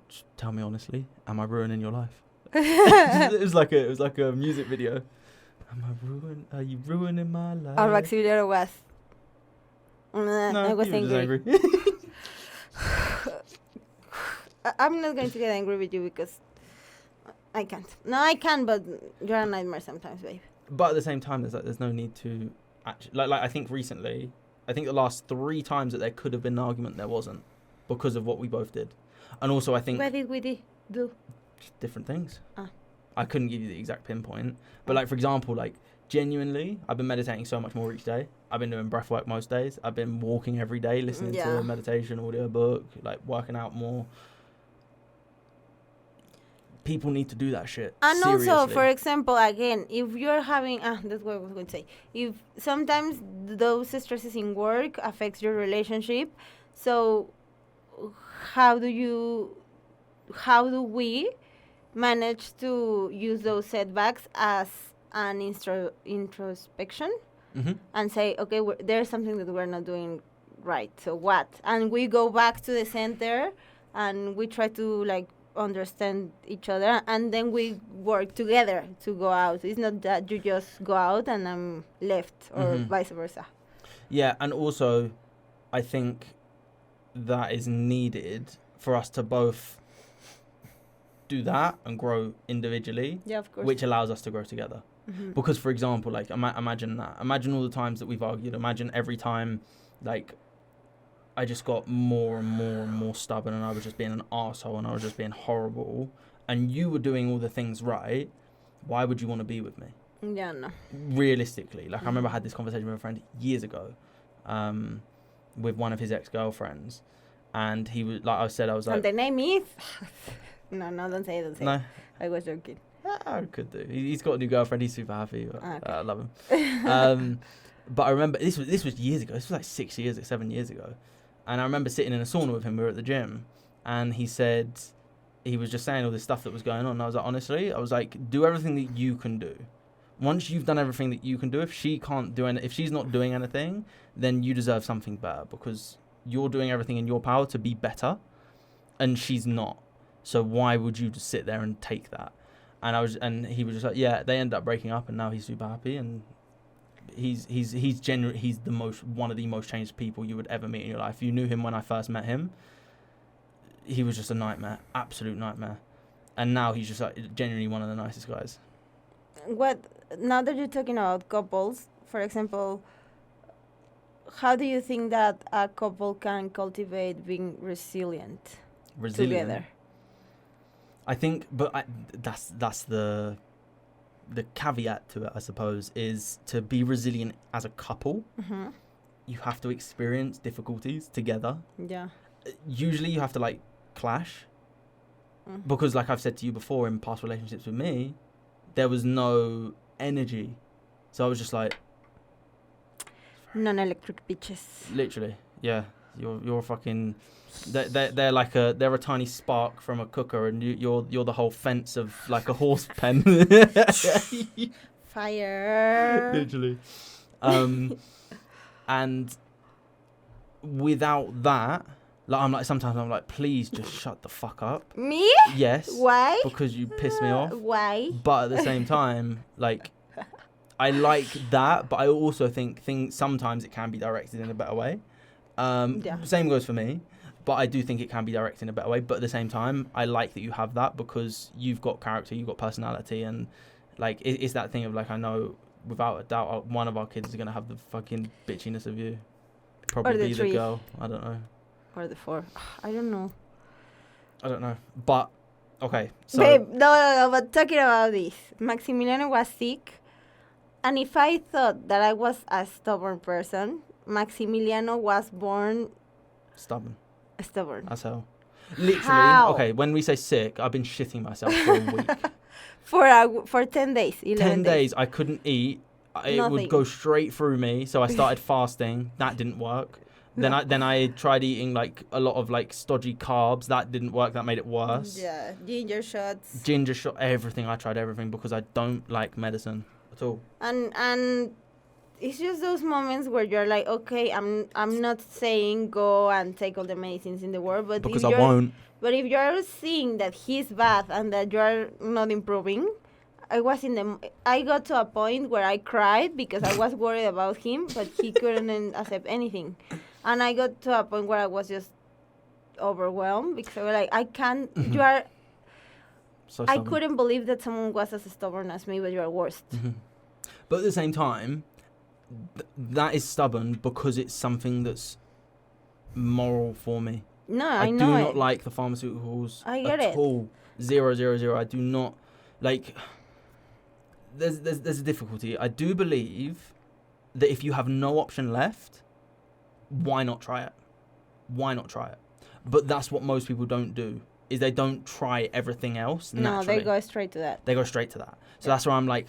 "Just tell me honestly, am I ruining your life?" It was like a music video. Are you ruining my life? And Maximiliano was. No, I was angry. I'm not going to get angry with you because I can't. No, I can, but you're a nightmare sometimes, babe. But at the same time, there's no need to actually like I think recently, the last 3 times that there could have been an argument, there wasn't because of what we both did, and also I think what did we do? Just different things. I couldn't give you the exact pinpoint, but like for example, like genuinely, I've been meditating so much more each day. I've been doing breath work most days. I've been walking every day, listening to a meditation audio book, like working out more. People need to do that shit. And seriously. Also, for example, again, if you're having, that's what I was going to say. If sometimes those stresses in work affects your relationship, so how do we manage to use those setbacks as an introspection and say, okay, there's something that we're not doing right. So what? And we go back to the center and we try to like understand each other, and then we work together to go out. It's not that you just go out and I'm left or vice versa. Yeah, and also I think that is needed for us to both do that and grow individually. Yeah, of course. Which allows us to grow together. Because, for example, like imagine that. Imagine all the times that we've argued. Imagine every time, like, I just got more and more and more stubborn and I was just being an arsehole and I was just being horrible and you were doing all the things right. Why would you want to be with me? Yeah, no. Realistically. Like, I remember I had this conversation with a friend years ago with one of his ex-girlfriends. And he was, like I said, I was like... And the name is... No, don't say it. No. I was joking. I could do. He's got a new girlfriend. He's super happy. But, I love him. But I remember this was years ago. This was like 7 years ago. And I remember sitting in a sauna with him. We were at the gym, and he said he was just saying all this stuff that was going on. And I was like, honestly, do everything that you can do. Once you've done everything that you can do, if she can't do if she's not doing anything, then you deserve something better because you're doing everything in your power to be better, and she's not. So why would you just sit there and take that? And he was just like, yeah, they ended up breaking up and now he's super happy and he's one of the most changed people you would ever meet in your life. You knew him when I first met him. He was just a nightmare, absolute nightmare. And now he's just like genuinely one of the nicest guys. what now that you're talking about couples, for example, how do you think that a couple can cultivate being resilient together? I think, but that's the caveat to it, I suppose, is to be resilient as a couple. Mm-hmm. You have to experience difficulties together. Yeah. Usually, you have to like clash because, like I've said to you before, in past relationships with me, there was no energy, so I was just like non-electric bitches. literally, yeah. You're fucking. They're like they're a tiny spark from a cooker, and you're the whole fence of like a horse pen. Fire. Literally. And without that, like sometimes I'm like, please just shut the fuck up. Me? Yes. Why? Because you piss me off. Why? But at the same time, like, I like that, but I also think sometimes it can be directed in a better way. Same goes for me, but I do think it can be directed in a better way. But at the same time, I like that you have that because you've got character, you've got personality, and like it's that thing of like, I know without a doubt one of our kids is gonna have the fucking bitchiness of you. Probably be the girl. I don't know. Or the 4. I don't know. But okay, so babe, no, but talking about this, Maximiliano was sick, and if I thought that I was a stubborn person, Maximiliano was born stubborn. Stubborn. As hell. Literally. How? Okay, when we say sick, I've been shitting myself for a week. For 10 days, 10 days, I couldn't eat. It Nothing. would go straight through me, so I started fasting. That didn't work. Then I tried eating like a lot of like stodgy carbs. That didn't work. That made it worse. Yeah, ginger shots. Everything. I tried everything because I don't like medicine at all. And it's just those moments where you're like, okay, I'm not saying go and take all the medicines in the world, but because I won't. But if you're seeing that he's bad and that you're not improving, I got to a point where I cried because I was worried about him, but he couldn't accept anything. And I got to a point where I was just overwhelmed because I was like, I can't, you are, So I couldn't believe that someone was as stubborn as me, but you are worst. Mm-hmm. But at the same time, that is stubborn because it's something that's moral for me. No, I know do it. not like the pharmaceuticals I get at it. all. 000. I do not like. There's a difficulty. I do believe that if you have no option left, why not try it? Why not try it? But that's what most people don't do. Is they don't try everything else naturally. No, they go straight to that. They go straight to that. So that's where I'm like,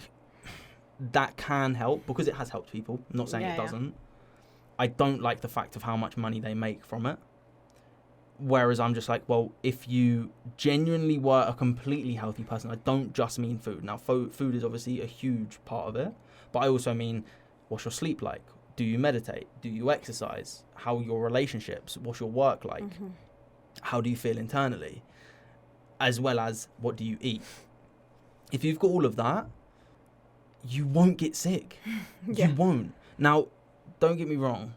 that can help because it has helped people. I'm not saying it doesn't. I don't like the fact of how much money they make from it. Whereas I'm just like, well, if you genuinely were a completely healthy person, I don't just mean food. Now, food is obviously a huge part of it. But I also mean, what's your sleep like? Do you meditate? Do you exercise? How are your relationships? What's your work like? Mm-hmm. How do you feel internally? As well as, what do you eat? If you've got all of that, you won't get sick. You won't. Now, don't get me wrong.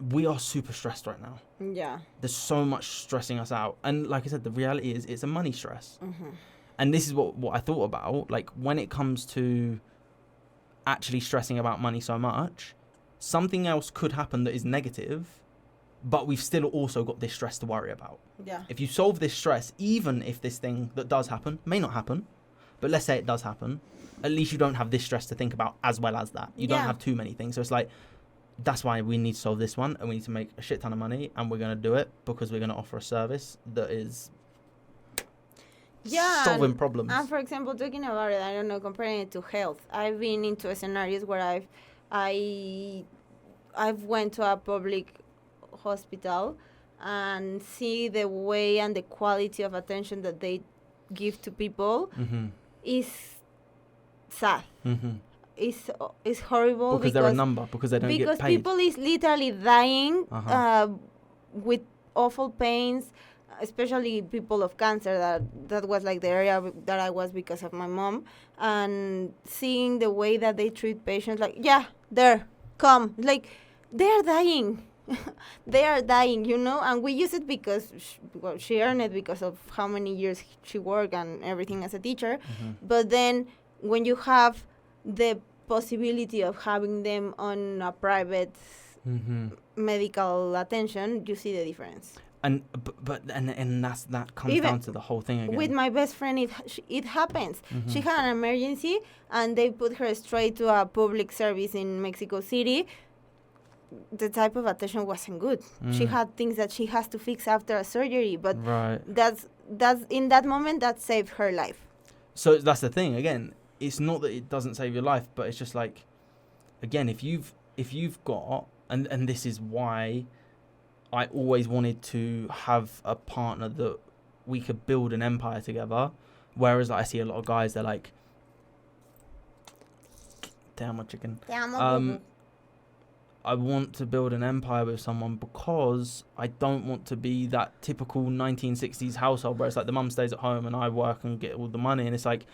We are super stressed right now. Yeah. There's so much stressing us out. And like I said, the reality is it's a money stress. Mm-hmm. And this is what I thought about. Like, when it comes to actually stressing about money so much, something else could happen that is negative, but we've still also got this stress to worry about. Yeah. If you solve this stress, even if this thing that does happen, may not happen, but let's say it does happen, at least you don't have this stress to think about as well as that. You don't have too many things. So it's like, that's why we need to solve this one, and we need to make a shit ton of money, and we're going to do it because we're going to offer a service that is solving problems. And for example, talking about it, I don't know, comparing it to health, I've been into scenarios where I've went to a public hospital and see the way and the quality of attention that they give to people is sad. It's horrible because they're a number, because they don't get paid. Because people is literally dying with awful pains, especially people of cancer. That was like the area that I was because of my mom, and seeing the way that they treat patients, like come, like they are dying. They are dying, and we use it because she earned it because of how many years she worked and everything as a teacher. But then when you have the possibility of having them on a private medical attention, you see the difference. And that comes Even down to the whole thing again. With my best friend, it happens. She had an emergency, and they put her straight to a public service in Mexico City. The type of attention wasn't good. She had things that she has to fix after a surgery, but that's in that moment that saved her life. So that's the thing again. It's not that it doesn't save your life, but it's just like, again, if you've got, and this is why I always wanted to have a partner that we could build an empire together. Whereas I see a lot of guys, they're like, damn my chicken. I want to build an empire with someone because I don't want to be that typical 1960s household where it's like the mum stays at home and I work and get all the money. And it's like,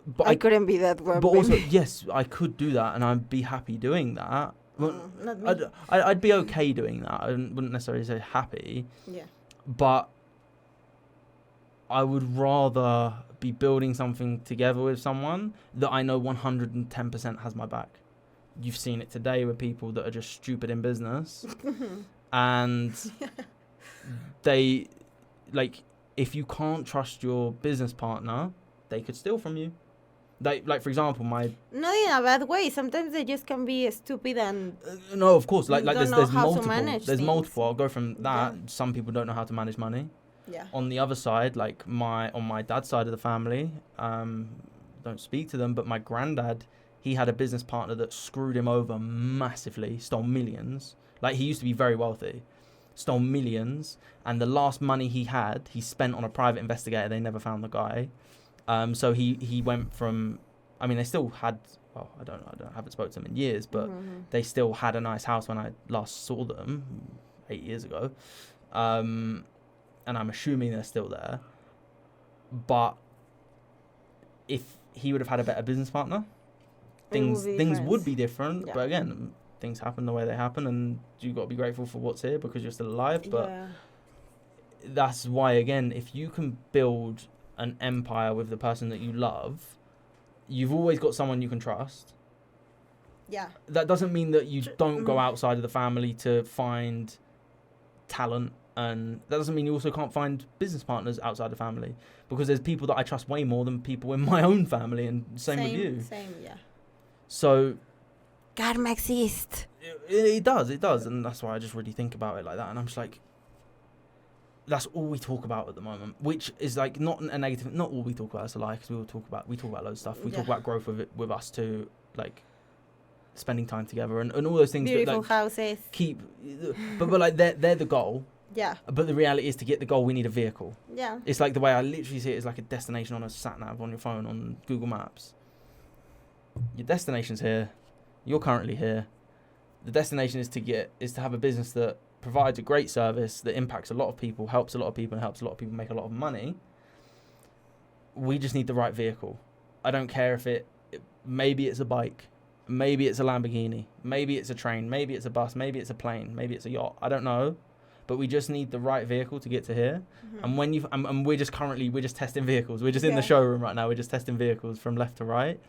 but I couldn't be that one. But also, yes, I could do that and I'd be happy doing that. Well, not me. I'd be okay doing that. I wouldn't necessarily say happy. Yeah. But I would rather be building something together with someone that I know 110% has my back. You've seen it today with people that are just stupid in business. And they, like, if you can't trust your business partner, they could steal from you. Like for example, not in a bad way. Sometimes they just can be stupid and no, of course. Like there's multiple. There's multiple. I'll go from that. Yeah. Some people don't know how to manage money. Yeah. On the other side, like on my dad's side of the family, don't speak to them, but my granddad, he had a business partner that screwed him over massively, stole millions. Like he used to be very wealthy, stole millions, and the last money he had, he spent on a private investigator. They never found the guy. So he went from, I mean, they still had, well, I haven't spoken to them in years, but they still had a nice house when I last saw them 8 years ago. And I'm assuming they're still there. But if he would have had a better business partner, things would be different. Yeah. But again, things happen the way they happen, and you've got to be grateful for what's here because you're still alive. But that's why, again, if you can build an empire with the person that you love, you've always got someone you can trust. Yeah. That doesn't mean that you don't go outside of the family to find talent, and that doesn't mean you also can't find business partners outside the family, because there's people that I trust way more than people in my own family, and same with you. Same, yeah. So karma exists. It does, and that's why I just really think about it like that, and I'm just like, that's all we talk about at the moment, which is like not a negative. Not all we talk about is a lie, because we talk about loads of stuff. We talk about growth with us too, like spending time together and all those things. Beautiful that, like, houses. But like they're the goal. Yeah. But the reality is, to get the goal, we need a vehicle. Yeah. It's like the way I literally see it is like a destination on a sat nav on your phone on Google Maps. Your destination's here. You're currently here. The destination is to have a business that provides a great service that impacts a lot of people, helps a lot of people, and helps a lot of people make a lot of money. We just need the right vehicle. I don't care if maybe it's a bike, maybe it's a Lamborghini, maybe it's a train, maybe it's a bus, maybe it's a plane, maybe it's a yacht. I don't know, but we just need the right vehicle to get to here. And when we're just testing vehicles. We're just in the showroom right now. We're just testing vehicles from left to right,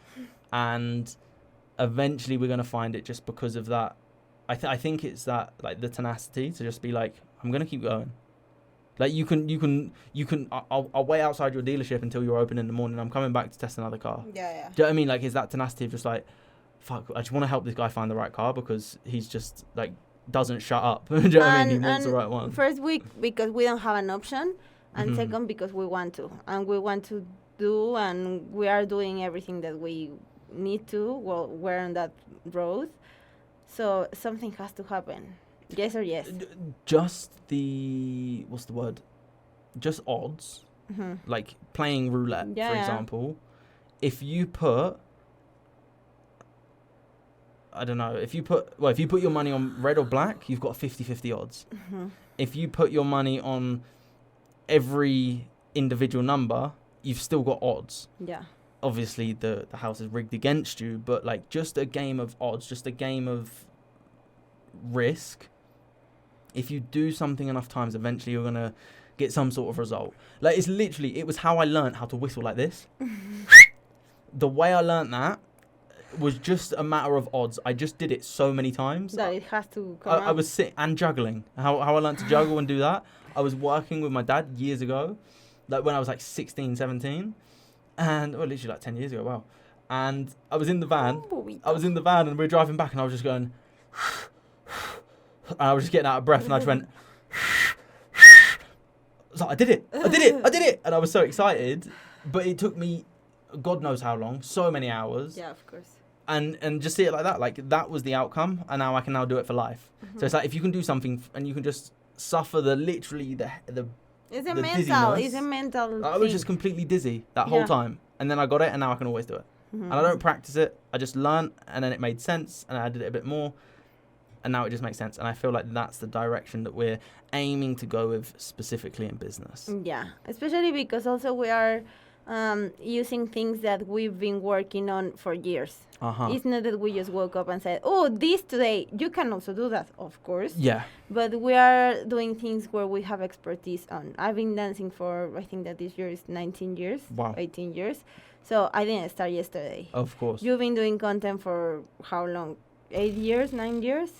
and eventually we're gonna find it, just because of that. I think it's that, like, the tenacity to just be like, I'm gonna keep going. Like you can. I'll wait outside your dealership until you're open in the morning. I'm coming back to test another car. Yeah. Do you know what I mean? Like, it's that tenacity of just like, fuck, I just want to help this guy find the right car, because he's just like doesn't shut up. Do you know what I mean? He wants the right one. First, because we don't have an option, and second, because we want to, and we want to do, and we are doing everything that we need to. Well, we're on that road. So something has to happen. Yes or yes? Just what's the word? Just odds. Like playing roulette, for example. If you put, I don't know, if you put your money on red or black, you've got 50-50 odds. If you put your money on every individual number, you've still got odds. Yeah. Obviously the house is rigged against you, but like just a game of odds, just a game of risk. If you do something enough times, eventually you're gonna get some sort of result. Like, it was how I learned how to whistle like this. the way I learned that was just a matter of odds. I just did it so many times. That it has to come I was sitting and juggling. How I learned to juggle and do that. I was working with my dad years ago, like when I was like 16, 17. And, well, literally like 10 years ago, wow. And I was in the van. And we were driving back and I was just going, and I was just getting out of breath and I just went, so I did it. And I was so excited, but it took me, God knows how long, so many hours. Yeah, of course. And just see it like that. Like, that was the outcome, and now I can now do it for life. Mm-hmm. So it's like, if you can do something and you can just suffer the It's a the mental. dizziness. It's a mental. I was just completely dizzy that whole time, and then I got it, and now I can always do it. Mm-hmm. And I don't practice it. I just learn, and then it made sense, and I did it a bit more, and now it just makes sense. And I feel like that's the direction that we're aiming to go with, specifically in business. Yeah, especially because also we are using things that we've been working on for years. It's not that we just woke up and said, oh, this today. You can also do that, of course. Yeah. But we are doing things where we have expertise on. I've been dancing for, I think that this year is 19 years, Wow. 18 years. So I didn't start yesterday. Of course. You've been doing content for how long? 8 years, 9 years?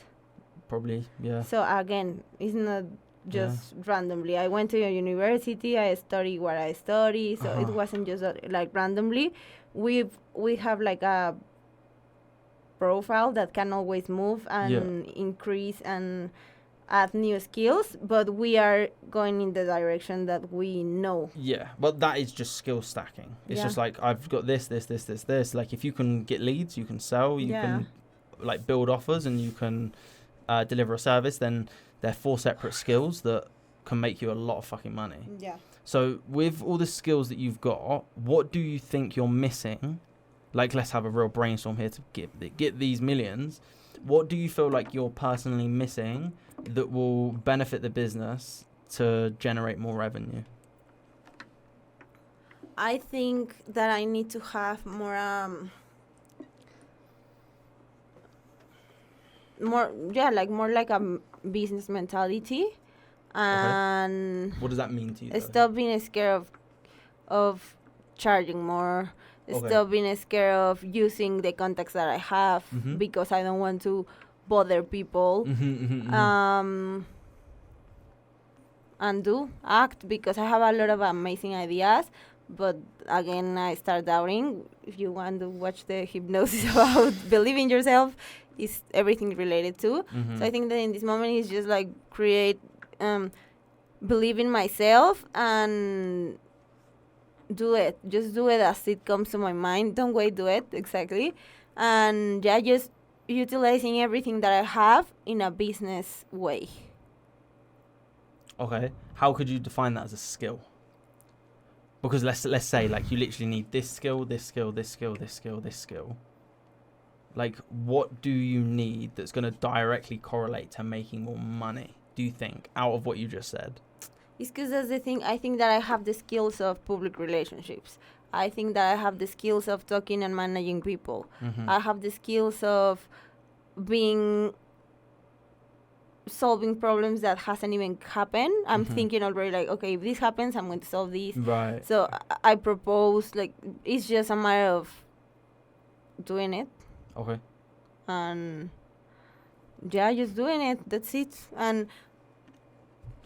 Probably, yeah. So again, it's not just randomly. I went to a university, I studied what I studied, so it wasn't just like randomly. We have like a profile that can always move and increase and add new skills, but we are going in the direction that we know. Yeah, but that is just skill stacking. It's just like, I've got this. Like, if you can get leads, you can sell, you can like build offers, and you can deliver a service, then they're 4 separate skills that can make you a lot of fucking money. Yeah. So with all the skills that you've got, what do you think you're missing? Like, let's have a real brainstorm here to get these millions. What do you feel like you're personally missing that will benefit the business to generate more revenue? I think that I need to have more like a business mentality, and what does that mean to you? Stop being scared of charging more. Stop being scared of using the contacts that I have because I don't want to bother people. And act because I have a lot of amazing ideas, but again I start doubting. If you want to watch the hypnosis about believe in yourself, is everything related to. So I think that in this moment it's just like create, believe in myself and do it. Just do it as it comes to my mind. Don't wait, do it. Exactly. And just utilizing everything that I have in a business way. Okay. How could you define that as a skill? Because let's say like you literally need this skill, this skill, this skill, this skill, this skill. Like, what do you need that's going to directly correlate to making more money, do you think, out of what you just said? It's because that's the thing. I think that I have the skills of public relationships. I think that I have the skills of talking and managing people. I have the skills of solving problems that hasn't even happened. I'm thinking already like, okay, if this happens, I'm going to solve this. Right. So I propose, like, it's just a matter of doing it. Okay. And just doing it. That's it. And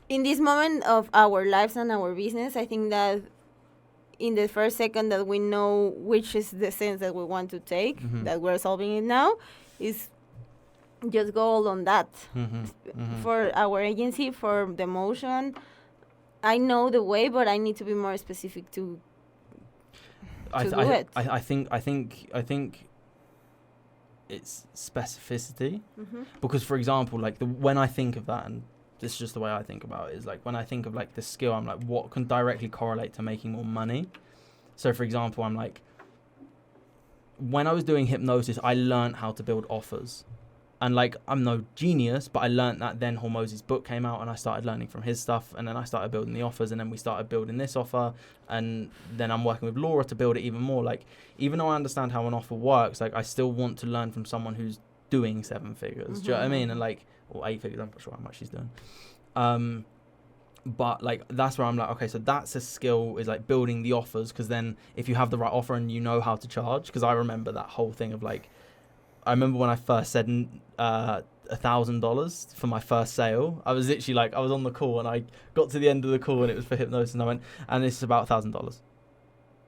in this moment of our lives and our business, I think that in the first second that we know which is the sense that we want to take, that we're solving it now, is just go all on that. For our agency, for the motion, I know the way, but I need to be more specific to do it. I think it's specificity, because, for example, like when I think of that, and this is just the way I think about it, is like when I think of like the skill, I'm like, what can directly correlate to making more money? So, for example, I'm like, when I was doing hypnosis, I learned how to build offers. And like, I'm no genius, but I learned that. Then Hormoz's book came out and I started learning from his stuff, and then I started building the offers, and then we started building this offer, and then I'm working with Laura to build it even more. Like, even though I understand how an offer works, like, I still want to learn from someone who's doing 7 figures. Do you know what I mean? And like, or 8 figures, I'm not sure how much she's doing. But like that's where I'm like, okay, so that's a skill, is like building the offers, because then if you have the right offer and you know how to charge, because I remember that whole thing of like, I remember when I first said $1,000 for my first sale. I was literally like, I was on the call and I got to the end of the call and it was for hypnosis, and I went, and it's about $1,000.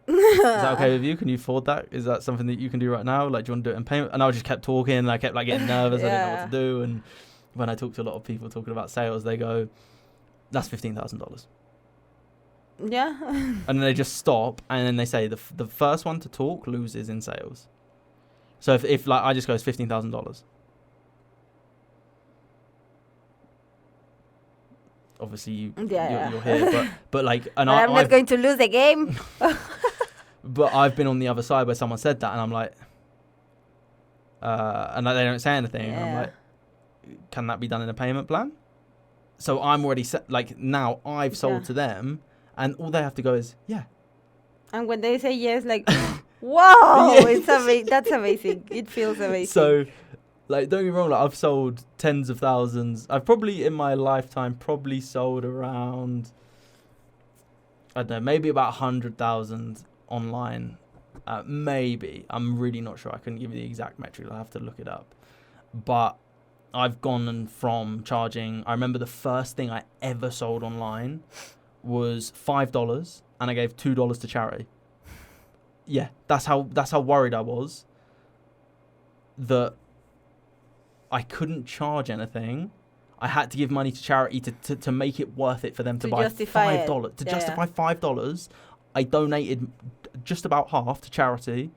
Is that okay with you? Can you afford that? Is that something that you can do right now? Like, do you want to do it in payment? And I just kept talking and I kept like getting nervous. I didn't know what to do. And when I talk to a lot of people talking about sales, they go, that's $15,000. Yeah. And then they just stop, and then they say the first one to talk loses in sales. So if like I just go, it's $15,000. Obviously you're here, but like, and but I'm not going to lose the game. But I've been on the other side where someone said that, and I'm like, and like, they don't say anything, and I'm like, can that be done in a payment plan? So I'm already set. Like now I've sold to them, and all they have to go is And when they say yes, like, wow, it's that's amazing. It feels amazing. So, like, don't get me wrong, like, I've sold tens of thousands. I've probably, in my lifetime, sold around, I don't know, maybe about 100,000 online. Maybe. I'm really not sure. I couldn't give you the exact metric. I'll have to look it up. But I've gone from charging, I remember the first thing I ever sold online was $5, and I gave $2 to charity. Yeah, that's how worried I was that I couldn't charge anything. I had to give money to charity to make it worth it for them to buy $5. To justify $5, I donated just about half to charity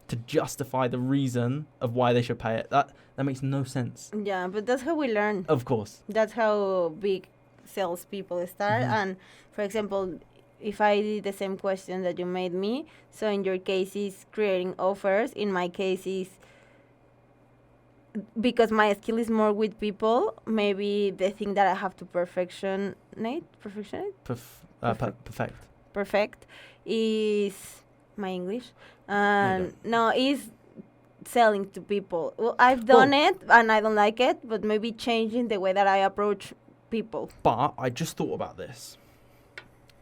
to justify the reason of why they should pay it. That makes no sense. Yeah, but that's how we learn. Of course. That's how big salespeople start. Mm-hmm. And for example, if I did the same question that you made me, so in your case is creating offers, in my case is because my skill is more with people, maybe the thing that I have to perfect is my English. And no, is selling to people. Well, I've done it and I don't like it, but maybe changing the way that I approach people. But I just thought about this.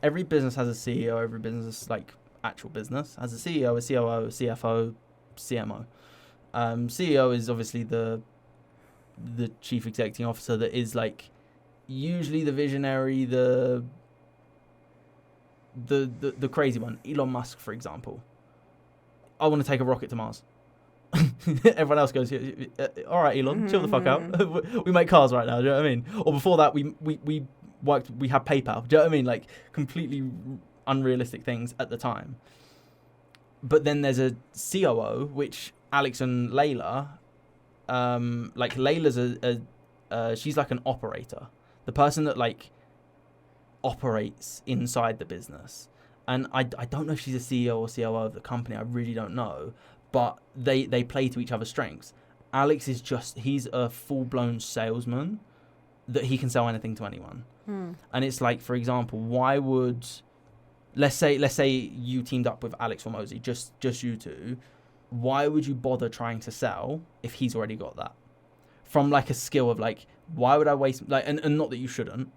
Every business has a CEO. Every business, like actual business, has a CEO, a COO, a CFO, CMO. CEO is obviously the chief executive officer, that is like usually the visionary, the crazy one. Elon Musk, for example. I want to take a rocket to Mars. Everyone else goes, all right, Elon, chill the fuck out. We make cars right now. Do you know what I mean? Or before that, we had PayPal. Do you know what I mean? Like completely unrealistic things at the time. But then there's a COO, which Alex and Layla, like Layla's she's like an operator, the person that like operates inside the business. And I don't know if she's a CEO or COO of the company. I really don't know. But they play to each other's strengths. Alex is he's a full-blown salesman that he can sell anything to anyone. And it's like, for example, why would, let's say you teamed up with Alex or Mosey, just you two, why would you bother trying to sell if he's already got that? From like a skill of like, why would I waste, like, and not that you shouldn't,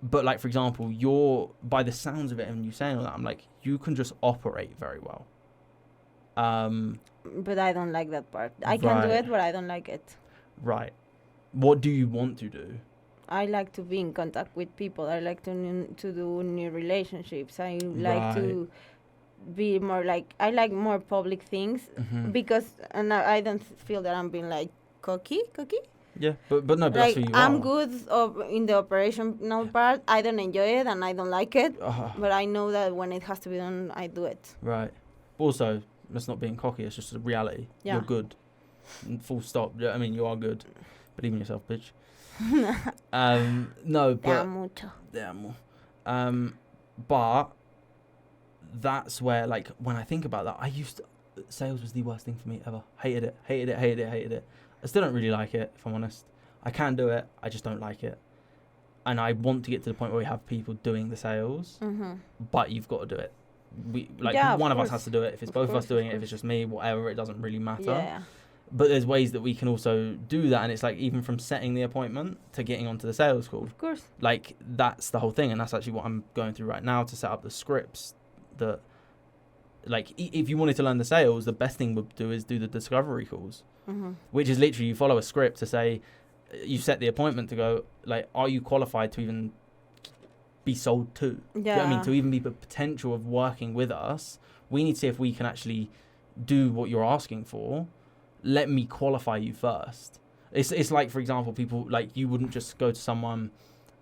but like, for example, you're, by the sounds of it and you saying all that, I'm like, you can just operate very well. But I don't like that part. I can do it, but I don't like it. Right. What do you want to do? I like to be in contact with people. I like to do new relationships. I like to be more like, I like more public things because, and I don't feel that I'm being like cocky. Yeah, but no, but like, that's who you I'm are. good in the operational part. I don't enjoy it and I don't like it, but I know that when it has to be done, I do it. Right. Also, that's not being cocky. It's just a reality. Yeah. You're good. Full stop. I mean, you are good. Believe in yourself, bitch. No, but te amo. But that's where, like, when I think about that, sales was the worst thing for me ever. Hated it. I still don't really like it, if I'm honest. I can do it, I just don't like it. And I want to get to the point where we have people doing the sales, but you've got to do it. One of us has to do it. If it's both of us doing it, if it's just me, whatever, it doesn't really matter. But there's ways that we can also do that, and it's like even from setting the appointment to getting onto the sales call. Of course. Like that's the whole thing, and that's actually what I'm going through right now to set up the scripts. That, like, if you wanted to learn the sales, the best thing would do is do the discovery calls, which is literally you follow a script to say, you set the appointment to go, like, are you qualified to even be sold to? Yeah. Do you know what I mean? To even be the potential of working with us, we need to see if we can actually do what you're asking for. Let me qualify you first. It's like, for example, people, like, you wouldn't just go to someone,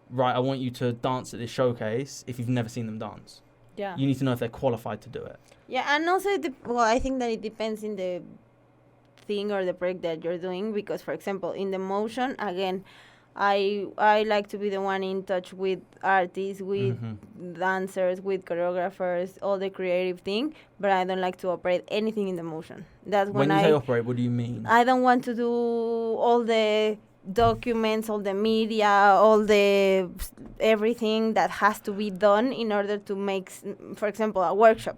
right, I want you to dance at this showcase if you've never seen them dance. Yeah. You need to know if they're qualified to do it. Yeah, and also, I think that it depends in the thing or the project that you're doing, because, for example, in the motion, again, I like to be the one in touch with artists, with dancers, with choreographers, all the creative thing, but I don't like to operate anything in the motion. That's when you say operate, what do you mean? I don't want to do all the documents, all the media, all the everything that has to be done in order to make, for example, a workshop.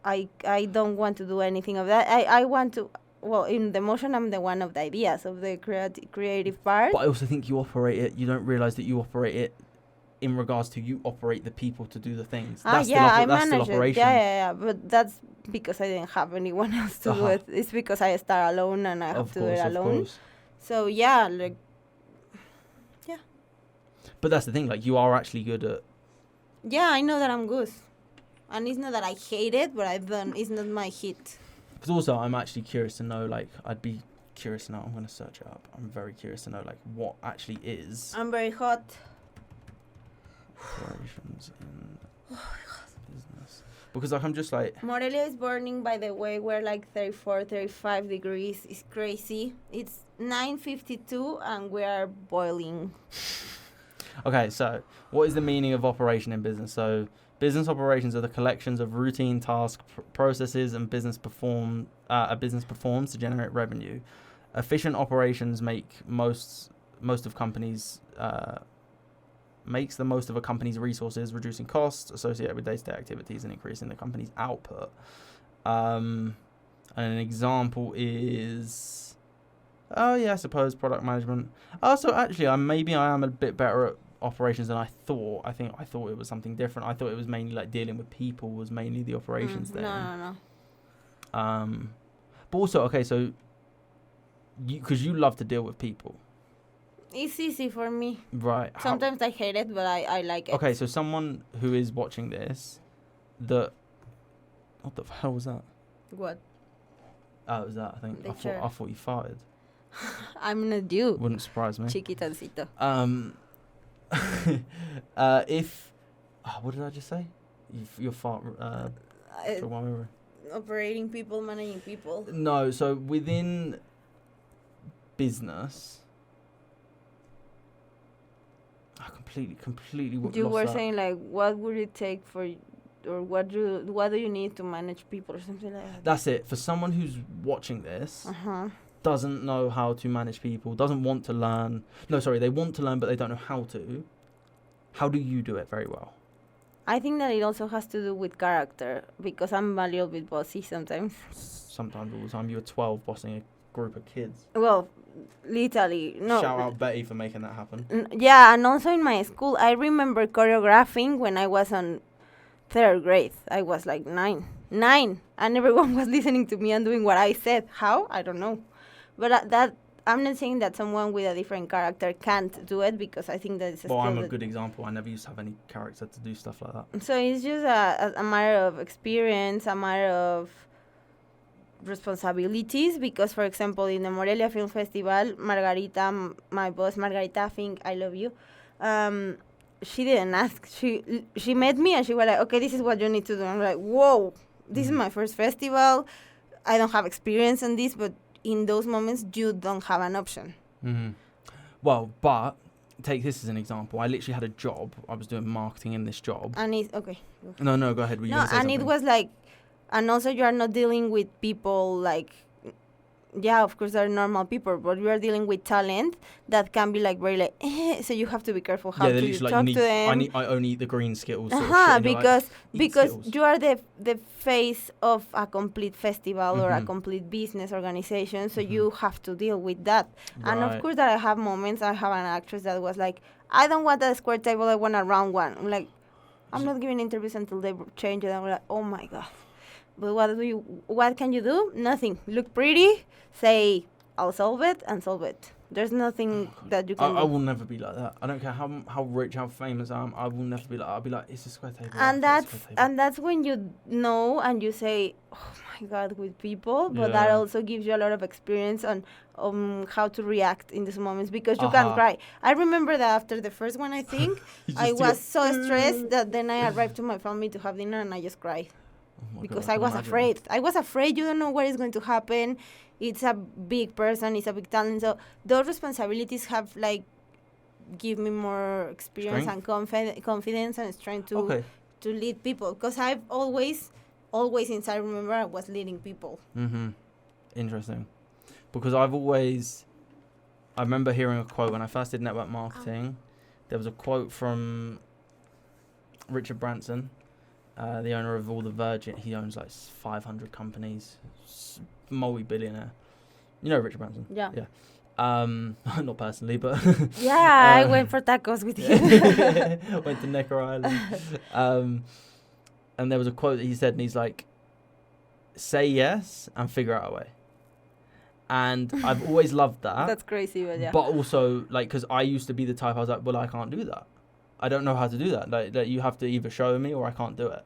I don't want to do anything of that. I want to. Well, in the motion, I'm the one of the ideas of the creative part. But I also think you operate it. You don't realize that you operate it in regards to you operate the people to do the things. That's I manage it. Yeah. But that's because I didn't have anyone else to do it. It's because I start alone and I have to do it alone. Course. So yeah, like, yeah. But that's the thing. Like, you are actually good at. Yeah, I know that I'm good, and it's not that I hate it, but it's not my hit. Because also, I'm actually curious to know, like, I'd be curious to know, I'm going to search it up. I'm very curious to know, like, what actually is... I'm very hot. Operations in business. Because, like, I'm just like... Morelia is burning, by the way. We're like 34, 35 degrees. It's crazy. It's 9:52 and we are boiling. Okay, so, what is the meaning of operation in business? So... Business operations are the collections of routine tasks, processes, and a business performs to generate revenue. Efficient operations makes the most of a company's resources, reducing costs associated with day-to-day activities and increasing the company's output. And an example is, I suppose product management. So actually, I am a bit better at operations than I thought. I thought it was something different. I thought it was mainly like dealing with people was mainly the operations thing. No. But also, okay, so because you love to deal with people. It's easy for me. Right. Sometimes I hate it, but I like it. Okay, so someone who is watching this, what the hell was that? What? Oh, it was that, I think. I thought you farted. I'm not you. Wouldn't surprise me. Chiquitancito. What did I just say? You're far. Operating people, managing people. No, so within business, I completely. You were saying like, what would it take for, or what do you need to manage people or something like that? That's it. For someone who's watching this. Doesn't know how to manage people, doesn't want to learn. No, sorry, they want to learn, but they don't know how to. How do you do it very well? I think that it also has to do with character, because I'm a little bit bossy sometimes. Sometimes, all the time. You were 12 bossing a group of kids. Well, literally, no. Shout out Betty for making that happen. Yeah, and also in my school, I remember choreographing when I was on 3rd grade. I was like 9, and everyone was listening to me and doing what I said. How? I don't know. But that I'm not saying that someone with a different character can't do it, because I think that it's a skill. I'm a good example. I never used to have any character to do stuff like that. So it's just a matter of experience, a matter of responsibilities, because, for example, in the Morelia Film Festival, Margarita, my boss, Margarita, I think I love you, she didn't ask. She met me and she was like, okay, this is what you need to do. I'm like, whoa, this is my first festival. I don't have experience in this, but in those moments, you don't have an option. Mm-hmm. Well, but take this as an example. I literally had a job. I was doing marketing in this job. And it's okay. No, go ahead. No, and it was like, and also you are not dealing with people like yeah, of course, they're normal people, but you are dealing with talent that can be like very like, so you have to be careful how they're to literally talk like, to them. I only eat the green Skittles sort of shit. And you're like, Because Skittles. you are the face of a complete festival or a complete business organization, so you have to deal with that. And of Right. course, that I have moments. I have an actress that was like, I don't want a square table, I want a round one. I'm like, I'm not giving interviews until they change it. I'm like, oh my god. But what can you do? Nothing. Look pretty, say, I'll solve it, and solve it. There's nothing that you can I do. will never be like that. I don't care how rich, how famous I am. I will never be like that. I'll be like, it's a square table. And it's a square table. that's when you know and you say, oh my god, with people. But that also gives you a lot of experience on how to react in these moments, because you can't cry. I remember that after the first one, I think, I was so stressed that then I arrived to my family to have dinner and I just cried. Oh Because God, I was afraid. I was afraid. You don't know what is going to happen. It's a big person. It's a big talent. So those responsibilities have like give me more experience and confidence and strength to lead people. Because I've always since I remember, I was leading people. Interesting. Because I remember hearing a quote when I first did network marketing. There was a quote from Richard Branson. The owner of all the Virgin, he owns like 500 companies, multi-billionaire. You know Richard Branson? Yeah. Not personally, but yeah, I went for tacos with him. Went to Necker Island. And there was a quote that he said, and he's like, "Say yes and figure out a way." And I've always loved that. That's crazy, but yeah. But also, like, because I used to be the type, I was like, well, I can't do that. I don't know how to do that. Like you have to either show me or I can't do it.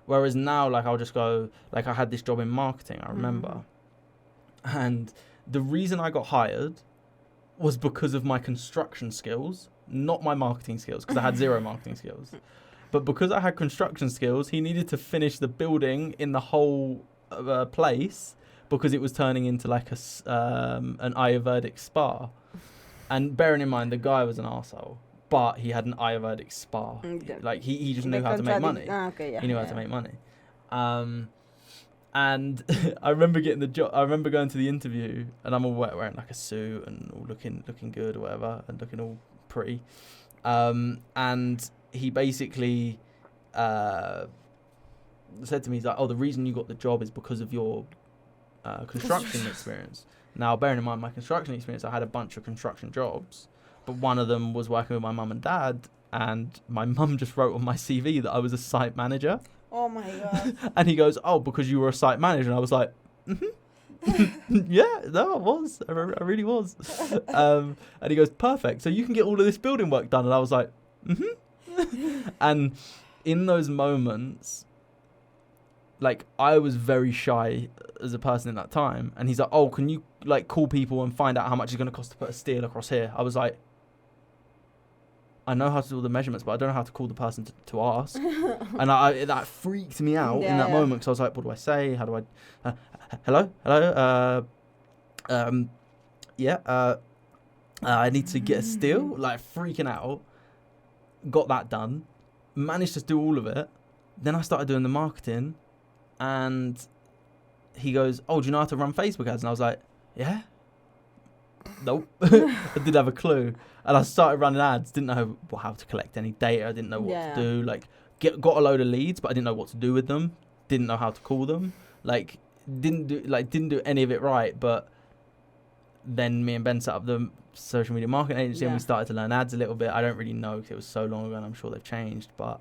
Whereas now, like, I'll just go, like, I had this job in marketing, I remember. And the reason I got hired was because of my construction skills, not my marketing skills, because I had zero marketing skills. But because I had construction skills, he needed to finish the building in the whole place because it was turning into like an Ayurvedic spa. And bearing in mind, the guy was an arsehole. But he had an Ayurvedic spa. Okay. Like, he just knew how to make money. He knew how to make money. And I remember getting the job. I remember going to the interview, and I'm all wearing like a suit and all looking good or whatever, and looking all pretty. And he basically said to me, he's like, "Oh, the reason you got the job is because of your construction experience." Now, bearing in mind my construction experience, I had a bunch of construction jobs. But one of them was working with my mum and dad, and my mum just wrote on my CV that I was a site manager. Oh my god. And he goes, "Oh, because you were a site manager." And I was like, yeah, no, I was. I really was. And he goes, "Perfect. So you can get all of this building work done." And I was like, And in those moments, like, I was very shy as a person in that time. And he's like, "Oh, can you like call people and find out how much it's going to cost to put a steel across here?" I was like, I know how to do all the measurements, but I don't know how to call the person to ask. And that freaked me out in that moment, because I was like, what do I say? How do I... hello? I need to get a steel. Like, freaking out. Got that done. Managed to do all of it. Then I started doing the marketing. And he goes, "Oh, do you know how to run Facebook ads?" And I was like, "Yeah." Nope. I didn't have a clue. And I started running ads, didn't know how to collect any data, I didn't know what to do. Like, got a load of leads, but I didn't know what to do with them, didn't know how to call them. Like, didn't do any of it right. But then me and Ben set up the social media marketing agency, and we started to learn ads a little bit. I don't really know because it was so long ago, and I'm sure they've changed, but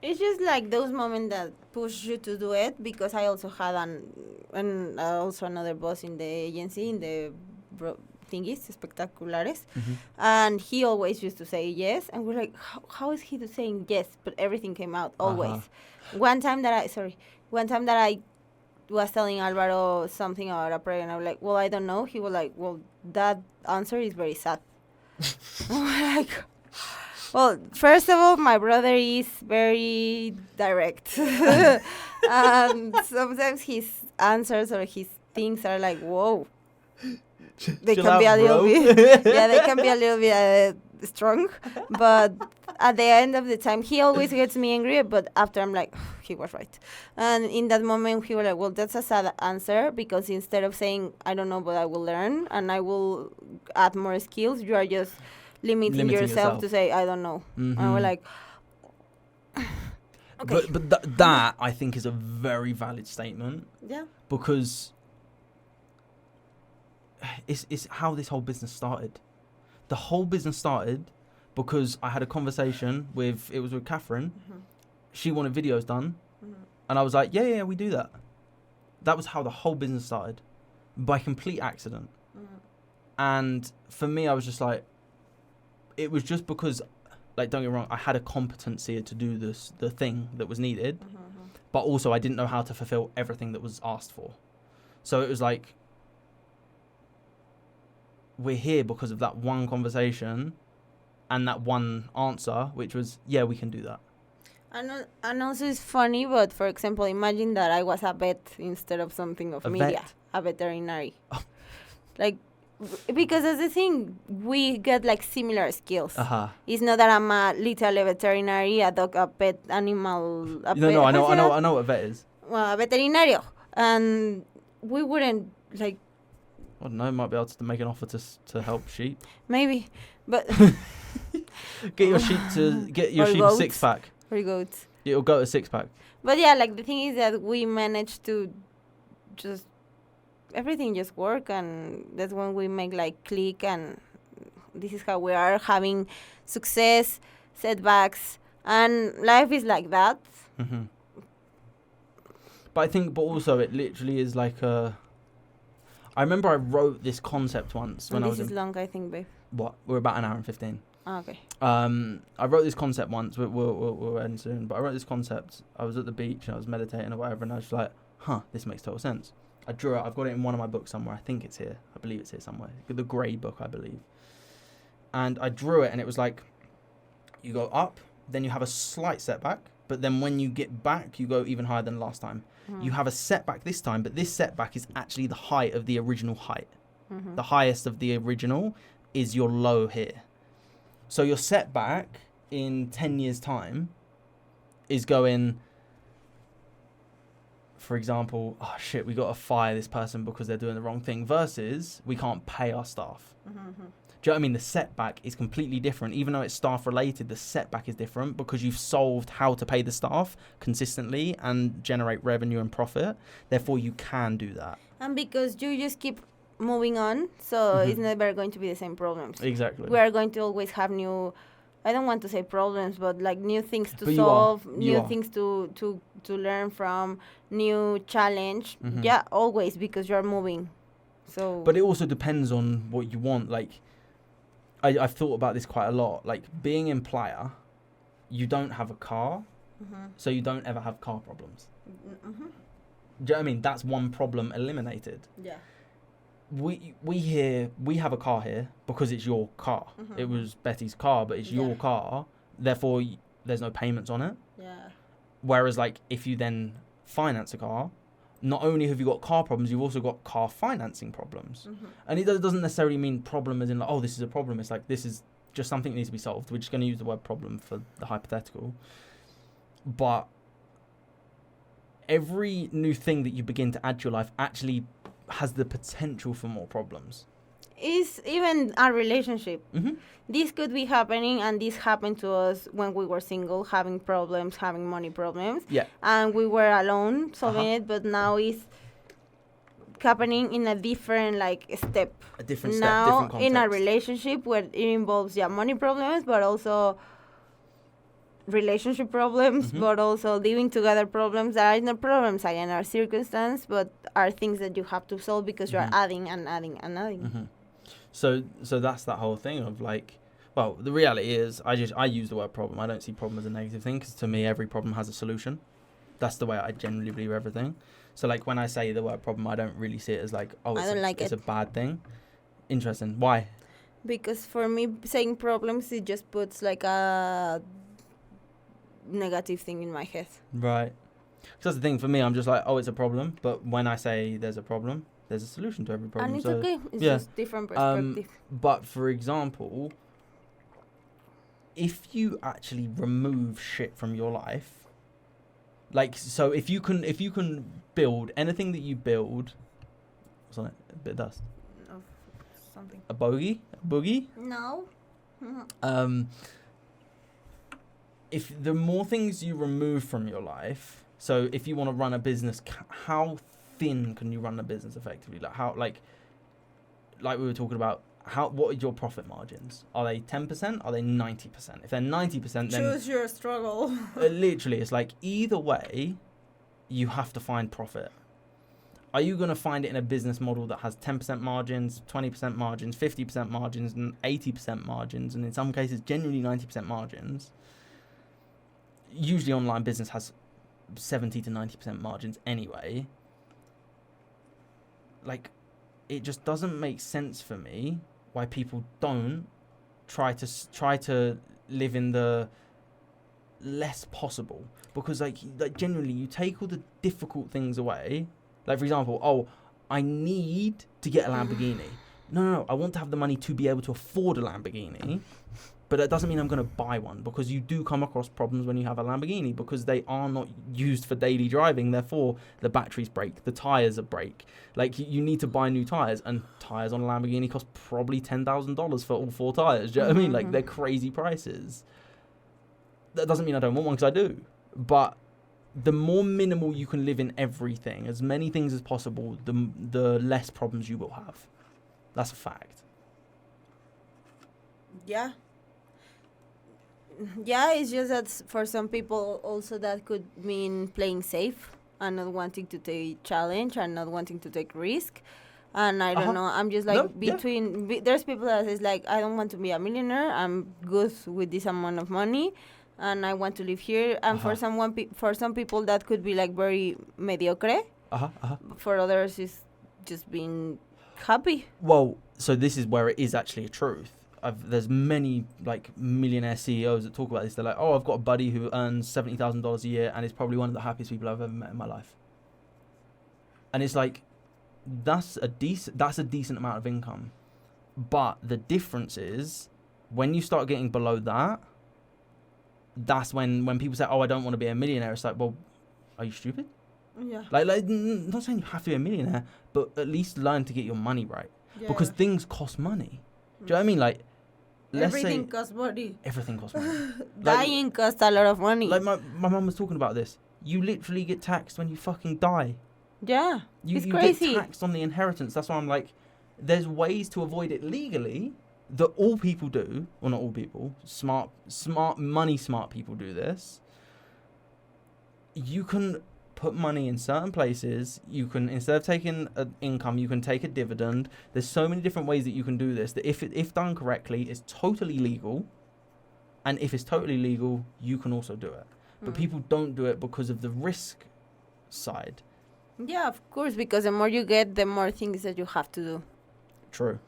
it's just like those moments that push you to do it. Because I also had also another boss in the agency, in the thingies, espectaculares, and he always used to say yes, and we're like, how is he saying yes? But everything came out always. One time that I was telling Alvaro something about a prayer, and I was like, well, I don't know. He was like, well, that answer is very sad. I'm like, well, first of all, my brother is very direct. And sometimes his answers or his things are like, whoa. They can be a little bit, they can be a little bit strong, but at the end of the time, he always gets me angry, but after I'm like, he was right. And in that moment, he was like, well, that's a sad answer, because instead of saying, I don't know, but I will learn and I will add more skills, you are just limiting yourself to say, I don't know. And we're like, okay. But that, I think, is a very valid statement. Yeah. Because it's how this whole business started. The whole business started because I had a conversation with Catherine. She wanted videos done. And I was like, yeah, we do that. That was how the whole business started, by complete accident. And for me, I was just like, it was just because, like, don't get me wrong, I had a competency to do the thing that was needed, but also I didn't know how to fulfill everything that was asked for. So it was like, we're here because of that one conversation and that one answer, which was, yeah, we can do that. And also it's funny, but for example, imagine that I was a vet instead of something of media, a veterinary. Like, because that's the thing, we get like similar skills. It's not that I'm a literally veterinary, a dog, a pet animal. I know what a vet is. Well, a veterinario, and we wouldn't like. I don't know. Might be able to make an offer to help sheep. Maybe, but get your sheep goats. 6-pack. Or goats. It'll go to 6-pack. But yeah, like the thing is that we managed to just everything just work, and that's when we make like click, and this is how we are having success, setbacks, and life is like that. But also it literally is like a. I remember I wrote this concept once when I was. This is long, I think, babe. What? We're about an hour and 15. Oh, okay. I wrote this concept once. We'll end soon. But I wrote this concept. I was at the beach and I was meditating or whatever, and I was like, this makes total sense. I drew it. I've got it in one of my books somewhere. I think it's here. I believe it's here somewhere. The grey book, I believe. And I drew it, and it was like, you go up, then you have a slight setback, but then when you get back, you go even higher than last time. You have a setback this time, but this setback is actually the height of the original height. The highest of the original is your low here. So your setback in 10 years' time is going, for example, we got to fire this person because they're doing the wrong thing, versus we can't pay our staff. Do you know what I mean? The setback is completely different. Even though it's staff related, the setback is different because you've solved how to pay the staff consistently and generate revenue and profit. Therefore, you can do that. And because you just keep moving on, so it's never going to be the same problems. Exactly. We are going to always have new, I don't want to say problems, but like new things to solve, new things to learn from, new challenge. Yeah, always, because you're moving. So. But it also depends on what you want. Like, I've thought about this quite a lot. Like, being in Playa, you don't have a car, so you don't ever have car problems. Do you know what I mean? That's one problem eliminated. Yeah. We have a car here because it's your car. It was Betty's car, but it's your car. Therefore, there's no payments on it. Yeah. Whereas, like, if you then finance a car, not only have you got car problems, you've also got car financing problems. And it doesn't necessarily mean problem as in, like, this is a problem. It's like, this is just something that needs to be solved. We're just going to use the word problem for the hypothetical. But every new thing that you begin to add to your life actually has the potential for more problems. Is even our relationship. This could be happening, and this happened to us when we were single, having problems, having money problems. Yeah. And we were alone solving it, but now it's happening in a different step. A different step, different context. In a relationship where it involves money problems, but also relationship problems, but also living together problems. There are no problems again, are circumstance, but are things that you have to solve because you're adding and adding and adding. So that's that whole thing of like, well, the reality is I use the word problem. I don't see problem as a negative thing, because to me every problem has a solution. That's the way I generally believe everything. So like when I say the word problem, I don't really see it as like, it's a bad thing. Interesting. Why? Because for me, saying problems, it just puts like a negative thing in my head. Right. Because that's the thing for me. I'm just like, it's a problem. But when I say there's a problem, there's a solution to every problem. And it's okay. It's just different perspective. But for example, if you actually remove shit from your life, like, so if you can build anything that you build, what's on it? A bit of dust. Of something. A boogie? No. If the more things you remove from your life, so if you want to run a business, how thin can you run a business effectively? Like how, like we were talking about, what are your profit margins? Are they 10%? Are they 90%? If they're 90%, then choose your struggle. Literally, it's like either way, you have to find profit. Are you going to find it in a business model that has 10% margins, 20% margins, 50% margins, and 80% margins, and in some cases, genuinely 90% margins? Usually, online business has 70 to 90% margins anyway. Like, it just doesn't make sense for me why people don't try to live in the less possible, because like genuinely, you take all the difficult things away. Like, for example, I need to get a Lamborghini. No, I want to have the money to be able to afford a Lamborghini. But that doesn't mean I'm going to buy one, because you do come across problems when you have a Lamborghini, because they are not used for daily driving. Therefore, the batteries break, the tyres are break. Like, you need to buy new tyres, and tyres on a Lamborghini cost probably $10,000 for all 4 tyres. Do you know what I mean? Like, they're crazy prices. That doesn't mean I don't want one, because I do. But the more minimal you can live in everything, as many things as possible, the less problems you will have. That's a fact. Yeah. Yeah, it's just that for some people also that could mean playing safe and not wanting to take challenge and not wanting to take risk. And I don't know, I'm just like there's people that is like, I don't want to be a millionaire, I'm good with this amount of money and I want to live here. And for some people that could be like very mediocre. For others it's just being happy. Well, so this is where it is actually a truth. There's many like millionaire CEOs that talk about this. They're like, I've got a buddy who earns $70,000 a year and is probably one of the happiest people I've ever met in my life. And it's like, that's a decent amount of income. But the difference is, when you start getting below that, that's when people say, I don't want to be a millionaire. It's like, well, are you stupid? Yeah. Like not saying you have to be a millionaire, but at least learn to get your money right. Yeah. Because things cost money. Do you know what I mean? Like, everything costs money. Everything costs money. Dying costs a lot of money. Like, my mum was talking about this. You literally get taxed when you fucking die. Yeah, it's crazy. You get taxed on the inheritance. That's why I'm like, there's ways to avoid it legally that all people do. Well, not all people. Smart people do this. You can put money in certain places. You can, instead of taking an income, you can take a dividend. There's so many different ways that you can do this that if done correctly, is totally legal. And if it's totally legal, you can also do it. But people don't do it because of the risk side. Yeah, of course, because the more you get, the more things that you have to do. True.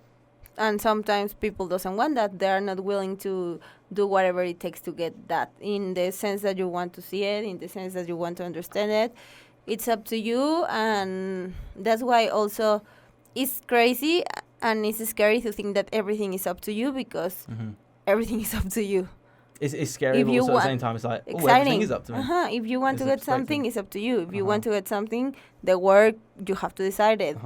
And sometimes people doesn't want that. They are not willing to do whatever it takes to get that, in the sense that you want to see it, in the sense that you want to understand it. It's up to you, and that's why also it's crazy and it's scary to think that everything is up to you, because everything is up to you. It's scary, but also at the same time, it's like, everything is up to me. If you want to get something, it's up to you. If you want to get something, the work, you have to decide it.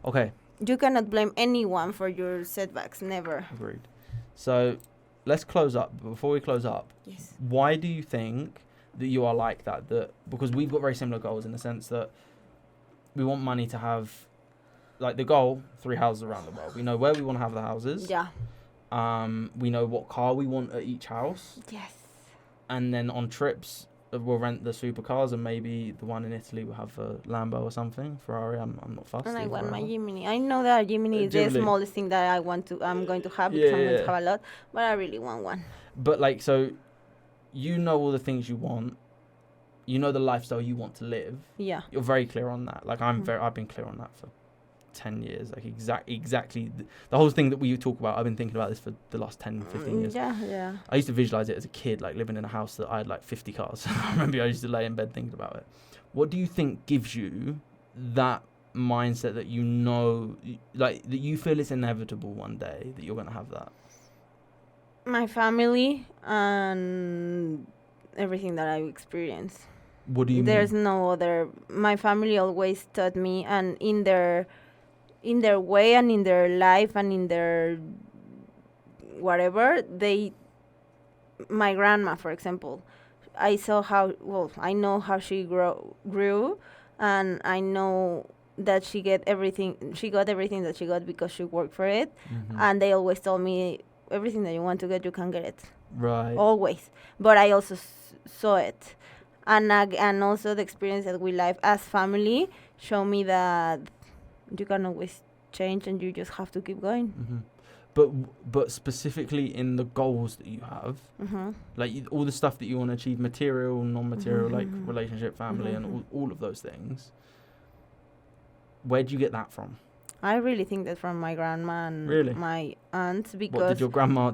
Okay. You cannot blame anyone for your setbacks, never. Agreed. So, let's close up. Before we close up, yes. Why do you think that you are like that? Because we've got very similar goals, in the sense that we want money to have, like, the goal, 3 houses around the world. We know where we want to have the houses. Yeah. We know what car we want at each house. Yes. And then on trips, we'll rent the supercars, and maybe the one in Italy will have a Lambo or something. Ferrari, I'm not fussed. And I want my Jimny. I know that Jimny is the smallest thing that I'm going to have, because I'm going to have a lot, but I really want one. But like, so you know all the things you want. You know the lifestyle you want to live. Yeah. You're very clear on that. Like, I've been clear on that for 10 years. Like, exactly the whole thing that we talk about, I've been thinking about this for the last 10, 15 years. Yeah. I used to visualize it as a kid, like living in a house that I had like 50 cars. I remember I used to lay in bed thinking about it. What do you think gives you that mindset that you know, like, that you feel it's inevitable one day that you're going to have that? My family and everything that I experienced. What do you There's mean? no other. My family always taught me, and in their way and in their life and in their whatever they. My grandma, for example, I saw how well I know how she grew, and I know that she got everything that she got because she worked for it, Mm-hmm. and they always told me everything that you want to get you can get it Right. always. But I also saw it, and also the experience that we live as family show me that you can always change and you just have to keep going. Mm-hmm. But specifically in the goals that you have, Mm-hmm. like all the stuff that you want to achieve, material, non-material, like Mhm. relationship, family, and Mhm. all of those things. Where do you get that from? I really think that from my grandma and Really? my aunts What because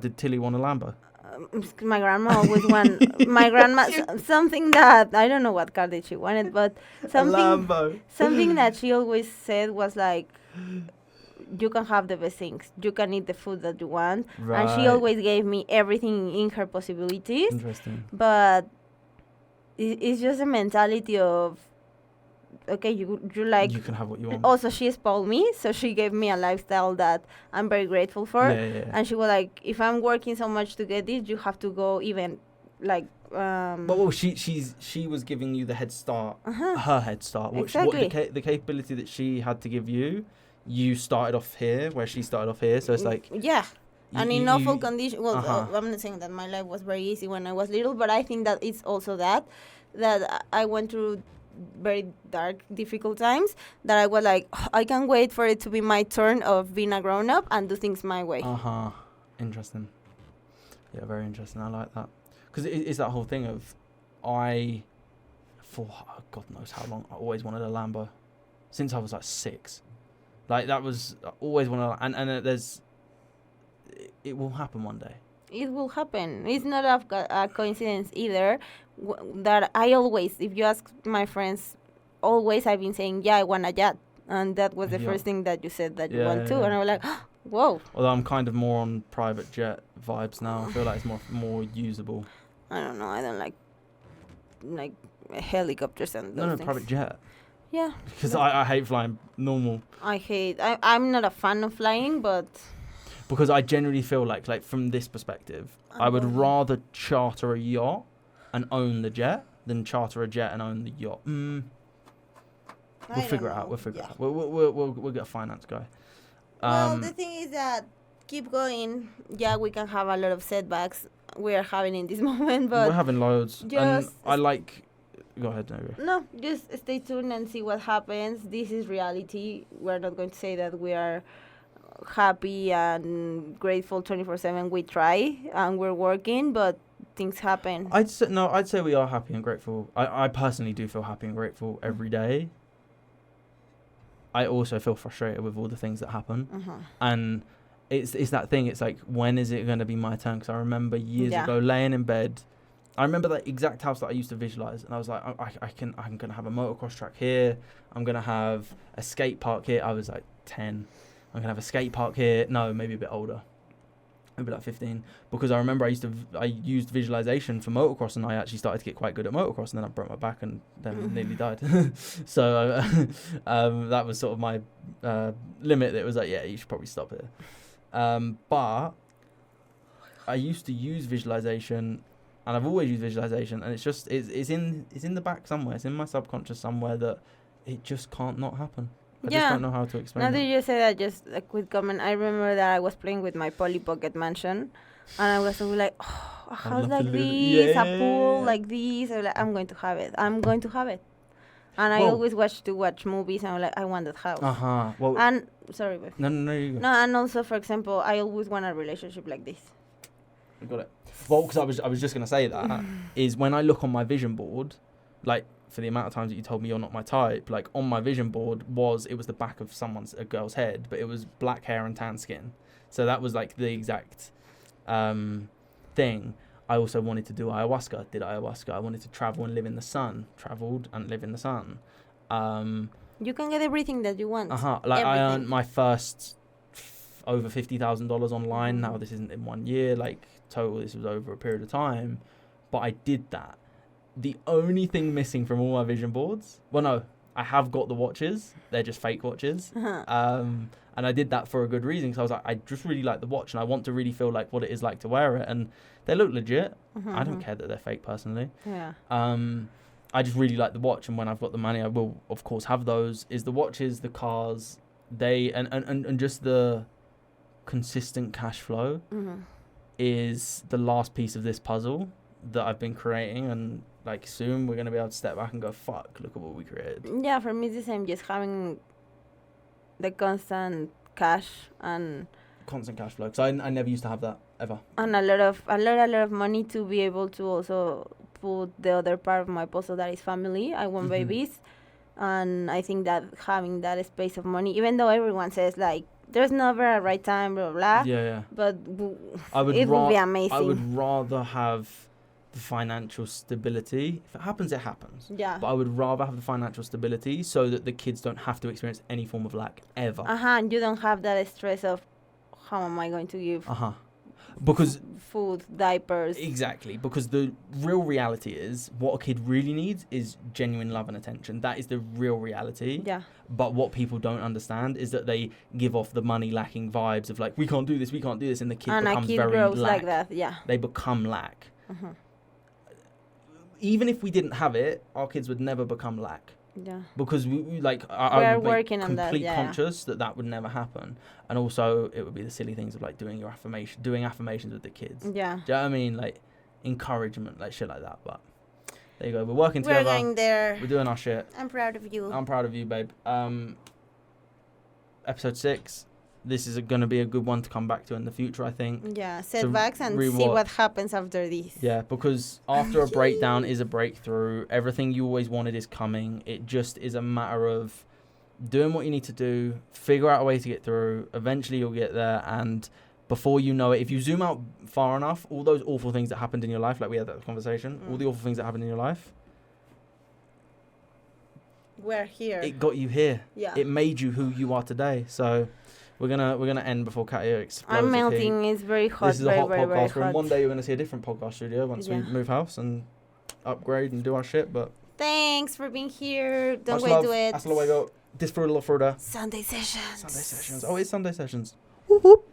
did Tilly want a Lambo? my grandma always want my grandma something that I don't know what car did she wanted, but A something Lambo. something that she always said was like you can have the best things, you can eat the food that you want, and she Right. always gave me everything in her possibilities. Interesting. But it's just a mentality of okay, you like. You can have what you want. Also, she spoiled me, so she gave me a lifestyle that I'm very grateful for. Yeah. And she was like, if I'm working so much to get this, you have to go even like. Well, she was giving you the head start, Uh-huh. her head start. Exactly. The capability that she had to give you, you started off here, where she started off here. So it's like Yeah. And in awful condition. Well, Uh-huh. I'm not saying that my life was very easy when I was little, but I think that it's also that I went through very dark, difficult times that I was like, I can't wait for it to be my turn of being a grown up and do things my way. Interesting. Yeah, very interesting. I like that because it's that whole thing of for God knows how long I always wanted a Lambo since I was like 6. Like that was I always wanted, and it will happen one day. It will happen. It's not a coincidence either. That I always, if you ask my friends, always I've been saying, yeah, I want a yacht. And that was the Yeah. first thing that you said that you Yeah, want yeah, to. yeah. And I was like, whoa. Although I'm kind of more on private jet vibes now. I feel like it's more usable. I don't know. I don't like helicopters and those No, things. private jet. Yeah. Because I hate flying normal. I'm not a fan of flying, but Because I generally feel like from this perspective, I would rather charter a yacht and own the jet than charter a jet and own the yacht. We'll figure it out. We'll get a finance guy. Well, the thing is that keep going. Yeah, we can have a lot of setbacks we are having in this moment, but we're having loads, and just I like. Go ahead, no. no, just stay tuned and see what happens. This is reality. We're not going to say that we are happy and grateful 24/7. We try and we're working, but things happen. I'd say we are happy and grateful. I personally do feel happy and grateful every day. I also feel frustrated with all the things that happen, and it's that thing. It's like, when is it going to be my turn? Because I remember years ago laying in bed. I remember that exact house that I used to visualize, and I was like, I'm gonna have a motocross track here. I'm gonna have a skate park here. I was like 10. I'm gonna have a skate park here. No, maybe a bit older, maybe like 15. Because I remember I used visualization for motocross, and I actually started to get quite good at motocross, and then I broke my back and then nearly died. So that was sort of my limit. That was like, yeah, you should probably stop here. But I used to use visualization. And I've always used visualization, and it's in the back somewhere. It's in my subconscious somewhere that it just can't not happen. I just don't know how to explain Now it. that you say that, just a quick comment. I remember that I was playing with my Polly Pocket Mansion, and I was like, oh, a house like this, a pool like this. I was like, I'm going to have it. And I always watch movies, and I'm like, I want that house. Well, and sorry, babe. No, you go. No, and also, for example, I always want a relationship like this. I got it. Well, because I was just gonna say that is when I look on my vision board, like for the amount of times that you told me you're not my type, like on my vision board it was the back of a girl's head, but it was black hair and tan skin. So that was like the exact thing. I also wanted to do ayahuasca. Did ayahuasca. I wanted to travel and live in the sun. Traveled and live in the sun. You can get everything that you want. Like everything. I earned my first over $50,000 online. Now this isn't in 1 year, like total, this was over a period of time, but I did that. The only thing missing from all my vision boards, well, no, I have got the watches. They're just fake watches. And I did that for a good reason, because I was like, I just really like the watch and I want to really feel like what it is like to wear it. And they look legit. I don't care that they're fake personally. Yeah. I just really like the watch, and when I've got the money, I will, of course, have those. Is the watches, the cars, and just the consistent cash flow is the last piece of this puzzle that I've been creating. And like soon we're going to be able to step back and go, fuck, look at what we created. Yeah, for me it's the same, just having the constant cash and Constant cash flow, because I never used to have that ever. and a lot of money to be able to also put the other part of my puzzle, that is family. I want babies, and I think that having that space of money, even though everyone says like there's never a right time, blah blah, Yeah. but It would be amazing. I would rather have the financial stability. If it happens, it happens. Yeah. But I would rather have the financial stability so that the kids don't have to experience any form of lack ever. And you don't have that stress of how am I going to give Because food, diapers. exactly, because the real reality is what a kid really needs is genuine love and attention. That is the real reality. Yeah. But what people don't understand is that they give off the money lacking vibes of like, we can't do this, and the kid And becomes a kid very grows lack. like that. Yeah. They become lack. Even if we didn't have it, our kids would never become lack. Yeah. Because we like We're I would be working on that, complete yeah. conscious that would never happen. And also it would be the silly things of like doing affirmations with the kids. Yeah. Do you know what I mean? Like encouragement, like shit like that. But there you go. We're working We're together. going there. We're doing our shit. I'm proud of you. I'm proud of you, babe. Episode 6. This is going to be a good one to come back to in the future, I think. Yeah, setbacks and see rewatch. what happens after this. Yeah, because after a breakdown is a breakthrough. Everything you always wanted is coming. It just is a matter of doing what you need to do, figure out a way to get through. Eventually you'll get there, and before you know it, if you zoom out far enough, all those awful things that happened in your life, like we had that conversation, all the awful things that happened in your life, We're here. it got you here. Yeah. It made you who you are today. So we're gonna end before Kathya explodes. I'm with melting. heat. It's very hot. This is very, a hot very, very podcast room. hot. One day you're gonna see a different podcast studio once we move house and upgrade and do our shit. But Thanks for being here. Don't much wait love. to it. Hasta luego. Disfruta. Sunday sessions. Sunday sessions. Oh, it's Sunday sessions. Whoop, whoop.